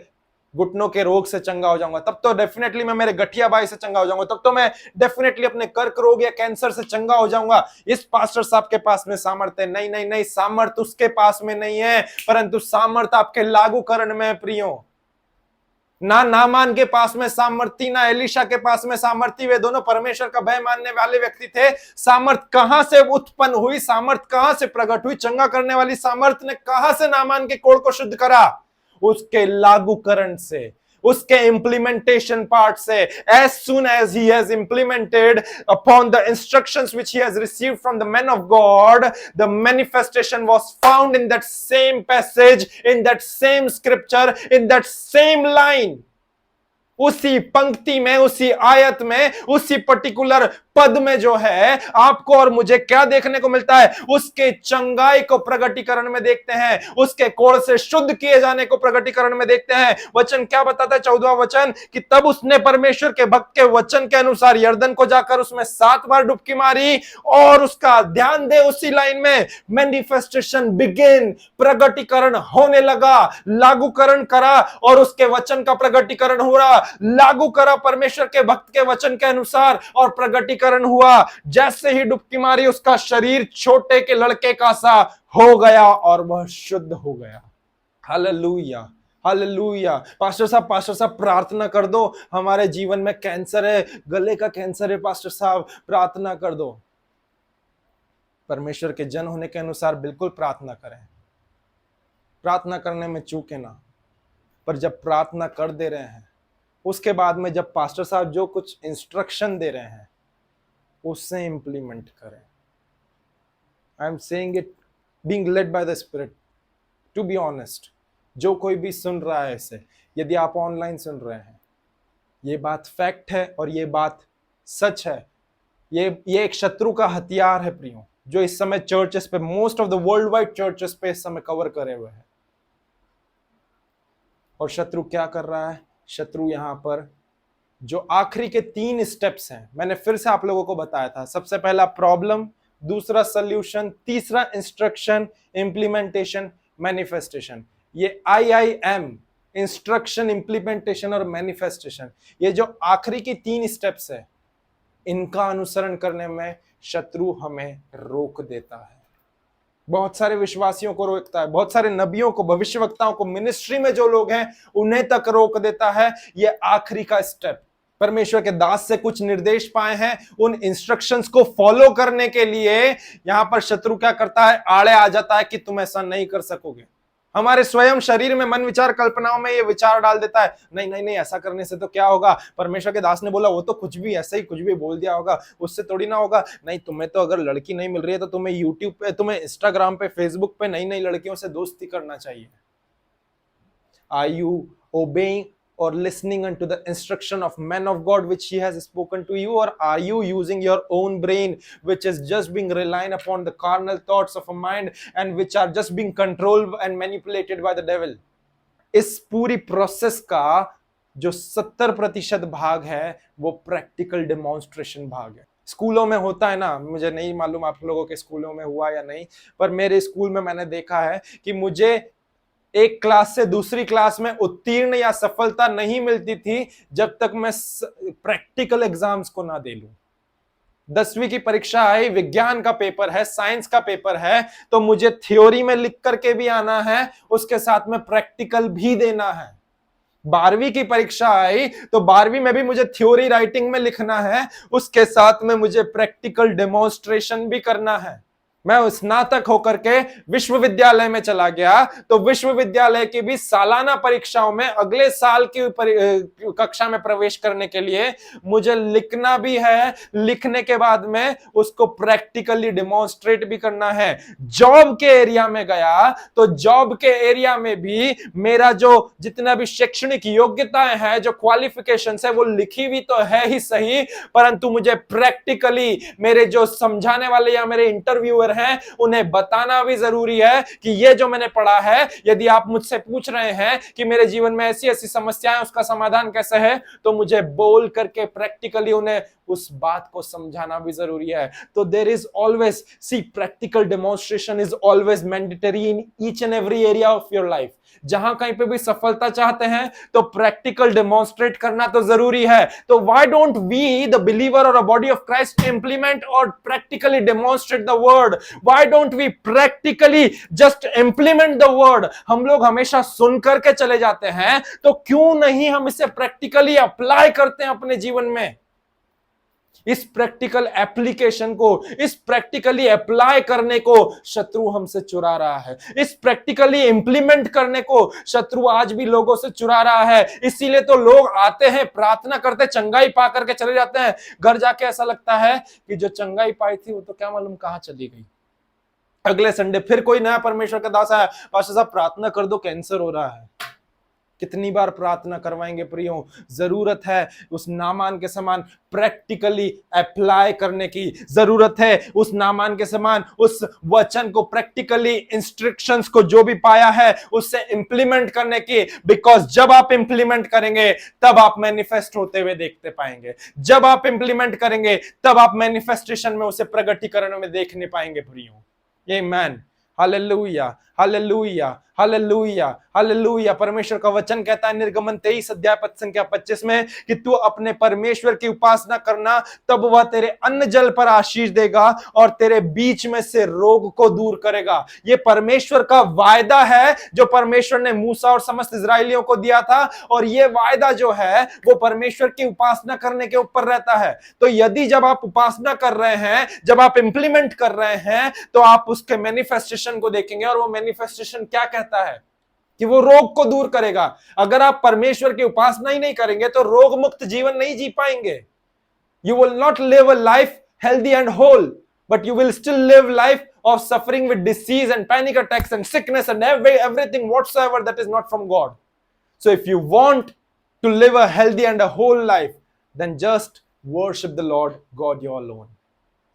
Speaker 1: घुटनों के रोग से चंगा हो जाऊंगा, तब तो डेफिनेटली मैं मेरे गठिया बाई से चंगा हो जाऊंगा, तब तो मैं डेफिनेटली अपने कर्क रोग या कैंसर से चंगा हो जाऊंगा। इस पास्टर साहब के पास में सामर्थ्य है। नहीं नहीं नहीं, सामर्थ्य उसके पास में नहीं है, परंतु सामर्थ्य आपके लागूकरण में है प्रियो। ना नामान के पास में सामर्थ्य, ना एलिशा के पास में सामर्थ्य, वे दोनों परमेश्वर का भय मानने वाले व्यक्ति थे। सामर्थ कहां से उत्पन्न हुई, सामर्थ कहां से प्रकट हुई? चंगा करने वाली सामर्थ ने कहां से नामान के कोढ़ को शुद्ध करा? उसके लागूकरण से, उसके implementation part से। as soon as he has implemented upon the instructions which he has received from the man of God, the manifestation was found in that same passage, in that same scripture, in that same line. उसी पंक्ति में, उसी आयत में, उसी particular पद में जो है, आपको और मुझे क्या देखने को मिलता है? उसके चंगाई को प्रगटीकरण में देखते हैं, उसके कोढ़ से शुद्ध किए जाने को प्रगटीकरण में देखते हैं। वचन क्या बताता है? 14वां वचन, कि तब उसने परमेश्वर के भक्त के वचन के अनुसार यर्दन को जाकर उसमें 7 बार डुबकी मारी, और उसका ध्यान दे उसी लाइन में, मैनिफेस्टेशन बिगिन, प्रगटीकरण होने लगा, लागूकरण करा और उसके वचन का प्रगटीकरण हो रहा। लागू करा परमेश्वर के भक्त के वचन के अनुसार और प्रगटीकरण हुआ। जैसे ही डुबकी मारी, उसका शरीर छोटे के लड़के का सा हो गया और वह शुद्ध हो गया। Hallelujah, hallelujah. पास्टर साहब प्रार्थना कर दो, हमारे जीवन में कैंसर है, गले का कैंसर है, पास्टर साहब प्रार्थना कर दो। परमेश्वर के जन होने के अनुसार बिल्कुल प्रार्थना करें, प्रार्थना करने में चूके ना। पर जब प्रार्थना कर दे रहे हैं, उसके बाद में जब पास्टर साहब जो कुछ इंस्ट्रक्शन दे रहे हैं उससे इंप्लीमेंट करें। I am saying it being led by the spirit, to be honest. जो कोई भी सुन रहा है इसे, यदि आप ऑनलाइन सुन रहे हैं, ये बात फैक्ट है और ये बात सच है। ये एक शत्रु का हथियार है प्रियो, जो इस समय चर्चेस पे, most of the world wide churches पे इस समय कवर करे हुए है। और शत्रु क्या कर रहा है? शत्रु यहां पर जो आखिरी के 3 स्टेप्स हैं, मैंने फिर से आप लोगों को बताया था। सबसे पहला प्रॉब्लम, दूसरा सॉल्यूशन, तीसरा इंस्ट्रक्शन, इंप्लीमेंटेशन, मैनिफेस्टेशन। ये IIM इंस्ट्रक्शन, इंप्लीमेंटेशन और मैनिफेस्टेशन, ये जो आखिरी की 3 स्टेप्स है, इनका अनुसरण करने में शत्रु हमें रोक देता है। बहुत सारे विश्वासियों को रोकता है, बहुत सारे नबियों को, भविष्यवक्ताओं को, मिनिस्ट्री में जो लोग हैं उन्हें तक रोक देता है। ये आखिरी का स्टेप, परमेश्वर के दास से कुछ निर्देश पाए हैं, उन इंस्ट्रक्शंस को फॉलो करने के लिए यहां पर शत्रु क्या करता है, आड़े आ जाता है कि तुम ऐसा नहीं कर सकोगे। हमारे स्वयं शरीर में, मन, विचार, कल्पनाओं में ये विचार डाल देता है, नहीं नहीं नहीं, ऐसा करने से तो क्या होगा, परमेश्वर के दास ने बोला, वो तो कुछ भी ऐसे ही कुछ भी बोल दिया होगा, उससे थोड़ी ना होगा। नहीं, तुम्हें तो अगर लड़की नहीं मिल रही है तो तुम्हें यूट्यूब पे, तुम्हें इंस्टाग्राम पे, फेसबुक पे नई नई लड़कियों से दोस्ती करना चाहिए। Are you obeying or listening unto the instruction of men of God which he has spoken to you, or are you using your own brain which is just being relying upon the carnal thoughts of a mind and which are just being controlled and manipulated by the devil? इस पूरी process का जो 70% भाग है वो practical demonstration भाग है। स्कूलों में होता है ना, मुझे नहीं मालूम आप लोगों के स्कूलों में हुआ या नहीं, पर मेरे स्कूल में मैंने देखा है कि मुझे एक क्लास से दूसरी क्लास में उत्तीर्ण या सफलता नहीं मिलती थी जब तक मैं प्रैक्टिकल एग्जाम्स को ना दे लूं। 10वीं की परीक्षा आई, विज्ञान का पेपर है, साइंस का पेपर है, तो मुझे थ्योरी में लिख करके भी आना है, उसके साथ में प्रैक्टिकल भी देना है। 12वीं की परीक्षा आई तो 12वीं में भी मुझे थ्योरी राइटिंग में लिखना है, उसके साथ में मुझे प्रैक्टिकल डेमोन्स्ट्रेशन भी करना है। मैं स्नातक होकर के विश्वविद्यालय में चला गया तो विश्वविद्यालय की भी सालाना परीक्षाओं में अगले साल की कक्षा में प्रवेश करने के लिए मुझे लिखना भी है, लिखने के बाद में उसको प्रैक्टिकली डेमोन्स्ट्रेट भी करना है। जॉब के एरिया में गया तो जॉब के एरिया में भी मेरा जो जितना भी शैक्षणिक योग्यताएं हैं, जो क्वालिफिकेशंस है, वो लिखी हुई तो है ही सही, परंतु मुझे प्रैक्टिकली मेरे जो समझाने वाले या मेरे इंटरव्यूअर हैं उन्हें बताना भी जरूरी है कि ये जो मैंने पढ़ा है, यदि आप मुझसे पूछ रहे हैं कि मेरे जीवन में ऐसी ऐसी समस्याएं, उसका समाधान कैसे है, तो मुझे बोल करके प्रैक्टिकली उन्हें उस बात को समझाना भी जरूरी है। तो there is always, see, practical demonstration is always mandatory in each and every area of your life. जहां कहीं पे भी सफलता चाहते हैं तो प्रैक्टिकल डेमोन्स्ट्रेट करना तो जरूरी है। तो why don't we the believer और a body of Christ implement और practically demonstrate the word? Why don't we practically just implement the word? हम लोग हमेशा सुन करके चले जाते हैं, तो क्यों नहीं हम इसे प्रैक्टिकली अप्लाई करते हैं अपने जीवन में? इस प्रैक्टिकल एप्लीकेशन को, इस प्रैक्टिकली अप्लाई करने को शत्रु हमसे चुरा रहा है। इस प्रैक्टिकली इंप्लीमेंट करने को शत्रु आज भी लोगों से चुरा रहा है। इसीलिए तो लोग आते हैं, प्रार्थना करते, चंगाई पा करके चले जाते हैं, घर जाके ऐसा लगता है कि जो चंगाई पाई थी वो तो क्या मालूम कहां चली गई। अगले संडे फिर कोई नया परमेश्वर का दास आया, पास्टर साहब प्रार्थना कर दो, कैंसर हो रहा है। कितनी बार प्रार्थना करवाएंगे प्रियो? जरूरत है उस नामान के समान प्रैक्टिकली अप्लाई करने की, जरूरत है उस नामान के समान उस वचन को प्रैक्टिकली, इंस्ट्रक्शंस को जो भी पाया है उससे इंप्लीमेंट करने की। बिकॉज जब आप इंप्लीमेंट करेंगे तब आप मैनिफेस्ट होते हुए देखते पाएंगे। जब आप इंप्लीमेंट करेंगे तब आप मैनिफेस्टेशन में उसे प्रगटीकरण में देखने पाएंगे प्रियो। आमीन, हालेलुया, हालेलुया, हालेलुया, हालेलुया। परमेश्वर का वचन कहता है निर्गमन 23 अध्याय पद संख्या 25 में कि तू अपने परमेश्वर की उपासना करना, तब वह तेरे अन्न जल पर आशीष देगा और तेरे बीच में से रोग को दूर करेगा। ये परमेश्वर का वायदा है जो परमेश्वर ने मूसा और समस्त इजरायलियों को दिया था, और ये वायदा जो है वो परमेश्वर की उपासना करने के ऊपर रहता है। तो यदि जब आप उपासना कर रहे हैं, जब आप इंप्लीमेंट कर रहे हैं, तो आप उसके मैनिफेस्टेशन को देखेंगे, और वो मैनिफेस्टेशन क्या कहता है कि वो रोग को दूर करेगा। अगर आप परमेश्वर की उपासना ही नहीं करेंगे तो रोग मुक्त जीवन नहीं जी पाएंगे। You will not live a life healthy and whole, but you will still live life of suffering with disease and panic attacks and sickness and everything whatsoever that is not from God. So if you want to live a healthy and a whole life, then just worship the Lord God you alone.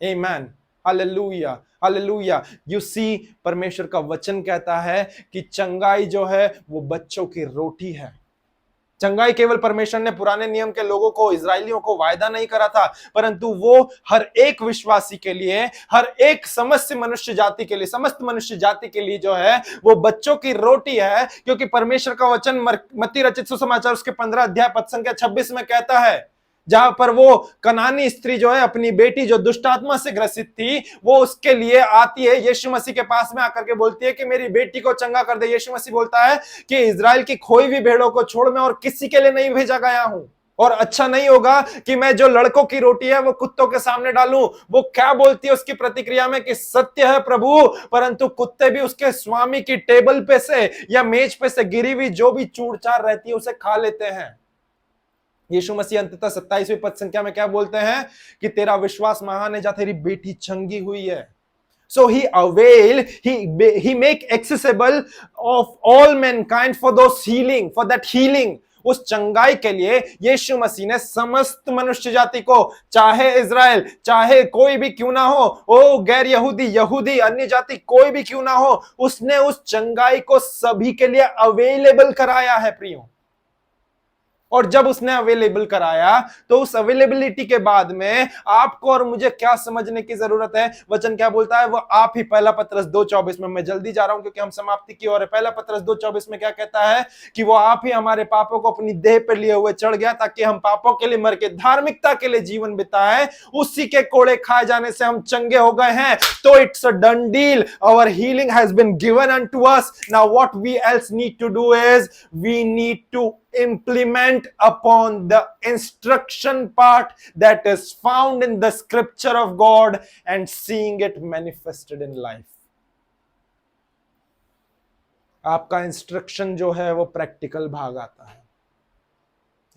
Speaker 1: Amen. Hallelujah. Hallelujah. You see, परमेश्वर का वचन कहता है कि चंगाई जो है वो बच्चों की रोटी है। चंगाई केवल परमेश्वर ने पुराने नियम के लोगों को, इजरायलियों को वायदा नहीं करा था, परंतु वो हर एक विश्वासी के लिए, हर एक समस्त मनुष्य जाति के लिए, समस्त मनुष्य जाति के लिए जो है वो बच्चों की रोटी है। क्योंकि परमेश्वर का वचन मत्ती रचित सुसमाचार उसके 15 अध्याय पद संख्या 26 में कहता है, जहां पर वो कनानी स्त्री जो है अपनी बेटी जो दुष्ट आत्मा से ग्रसित थी, वो उसके लिए आती है, यीशु मसीह के पास में आकर के बोलती है कि मेरी बेटी को चंगा कर दे। यीशु मसीह बोलता है कि इजराइल की खोई हुई भेड़ों को छोड़ मैं और किसी के लिए नहीं भेजा गया हूं, और अच्छा नहीं होगा कि मैं जो लड़कों की रोटी है वो कुत्तों के सामने डालूं। वो क्या बोलती है उसकी प्रतिक्रिया में कि सत्य है प्रभु, परंतु कुत्ते भी उसके स्वामी की टेबल पे से या मेज पे से गिरी हुई जो भी चूड़ चार रहती है उसे खा लेते हैं। यीशु मसीह अंततः 27वें पद संख्या में क्या बोलते हैं कि तेरा विश्वास महान है, जा तेरी बेटी चंगी हुई है। So he make accessible of all mankind for those healing, for that healing. उस चंगाई के लिए यीशु मसीह ने समस्त मनुष्य जाति को, चाहे इज़राइल, चाहे कोई भी क्यों ना हो, ओ गैर यहूदी, यहूदी, अन्य जाति कोई भी क्यों ना हो, उसने उस चंगाई को सभी के लिए अवेलेबल कराया है प्रियो। और जब उसने अवेलेबल कराया तो उस अवेलेबिलिटी के बाद में आपको और मुझे क्या समझने की जरूरत है? वचन क्या बोलता है? वो आप ही पहला पत्रस 2:24 में, मैं जल्दी जा रहा हूं क्योंकि हम समाप्ति की ओर है। पहला पत्रस 2:24 में क्या कहता है कि वो आप ही हमारे पापों को अपनी देह पर लिए हुए चढ़ गया ताकि हम पापों के लिए मर के धार्मिकता के लिए जीवन बिताए। उसी के कोड़े खाए जाने से हम चंगे हो गए हैं। तो it's a done deal, our healing has been given unto us. Now what we else need to do is we need to implement upon the instruction part that is found in the scripture of God and seeing it manifested in life. आपका instruction जो है वो practical भाग आता है।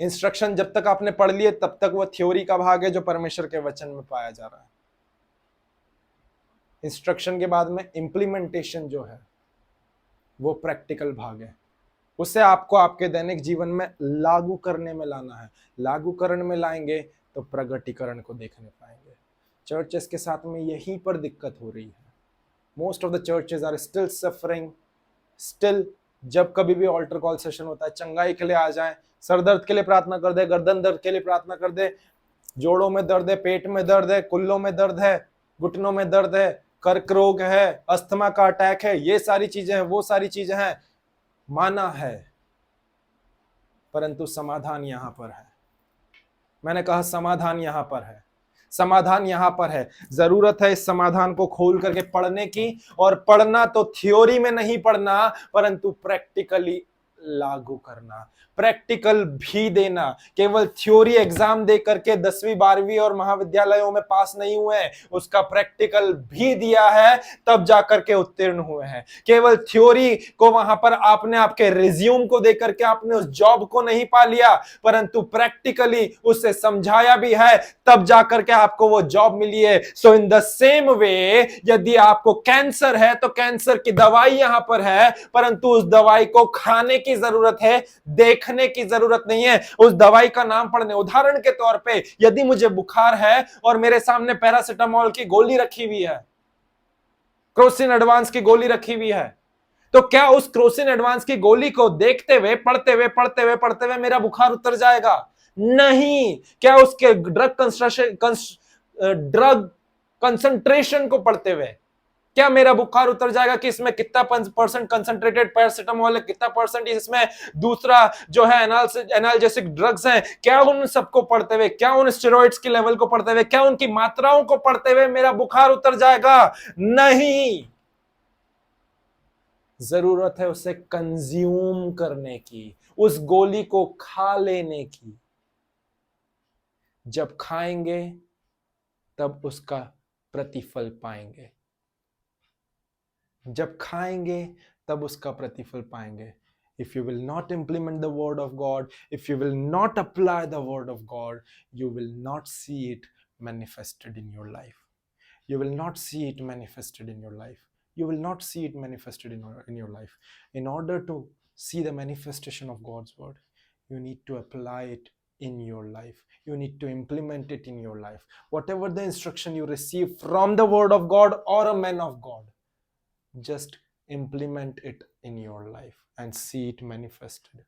Speaker 1: Instruction जब तक आपने पढ़ लिए तब तक वो थ्योरी का भाग है जो परमेश्वर के वचन में पाया जा रहा है। इंस्ट्रक्शन के बाद में इंप्लीमेंटेशन जो है वो प्रैक्टिकल भाग है। उसे आपको आपके दैनिक जीवन में लागू करने में लाना है। लागू करने में लाएंगे तो प्रगटीकरण को देखने पाएंगे। चर्चेस के साथ में यहीं पर दिक्कत हो रही है। Most of the churches are still suffering. Still जब कभी भी ऑल्टर कॉल सेशन होता है, चंगाई के लिए आ जाए, सर दर्द के लिए प्रार्थना कर दे, गर्दन दर्द के लिए प्रार्थना कर दे, जोड़ों में दर्द है, पेट में दर्द है, कुल्लों में दर्द है, घुटनों में दर्द है, कर्क रोग है, अस्थमा का अटैक है, ये सारी चीजें हैं, वो सारी चीजें हैं, माना है, परंतु समाधान यहां पर है। मैंने कहा समाधान यहां पर है, समाधान यहां पर है। जरूरत है इस समाधान को खोल करके पढ़ने की, और पढ़ना तो थ्योरी में नहीं पढ़ना परंतु प्रैक्टिकली लागू करना, प्रैक्टिकल भी देना। केवल थ्योरी एग्जाम दे करके 10वीं 12वीं और महाविद्यालयों में पास नहीं हुए, उसका प्रैक्टिकल भी दिया है तब जाकर के उत्तीर्ण हुए हैं। केवल थ्योरी को वहां पर आपने आपके रिज्यूम को देकर के आपने उस जॉब को नहीं पा लिया, परंतु प्रैक्टिकली उसे समझाया भी है तब जाकर के आपको वो जॉब मिली है। सो इन द सेम वे यदि आपको कैंसर है तो कैंसर की दवाई यहां पर है, परंतु उस दवाई को खाने की जरूरत है, देखने की जरूरत नहीं है। उस दवाई का नाम पढ़ने, उदाहरण के तौर पे यदि मुझे बुखार है और मेरे सामने पैरासिटामोल की गोली रखी हुई है, क्रोसिन एडवांस की गोली रखी हुई है, तो क्या उस क्रोसिन एडवांस की गोली को देखते हुए पढ़ते हुए मेरा बुखार उतर जाएगा? नहीं। क्या उसके ड्रग कंसंट्रेशन को पढ़ते हुए क्या मेरा बुखार उतर जाएगा कि इसमें कितना % कंसंट्रेटेड पैरासिटामोल है, कितना % इसमें दूसरा जो है एनाल्जेसिक ड्रग्स हैं, क्या उन सबको पढ़ते हुए, क्या उन स्टेरॉइड्स की लेवल को पढ़ते हुए, क्या उनकी मात्राओं को पढ़ते हुए मेरा बुखार उतर जाएगा? नहीं। जरूरत है उसे कंज्यूम करने की, उस गोली को खा लेने की। जब खाएंगे तब उसका प्रतिफल पाएंगे, जब खाएंगे तब उसका प्रतिफल पाएंगे। If you will not implement the word of God, if you will not apply the word of God, you will not see it manifested in your life. You will not see it manifested in your life. You will not see it manifested in your life. In order to see the manifestation of God's word, you need to apply it in your life. You need to implement it in your life. Whatever the instruction you receive from the word of God or a man of God, just implement it in your life and see it manifested.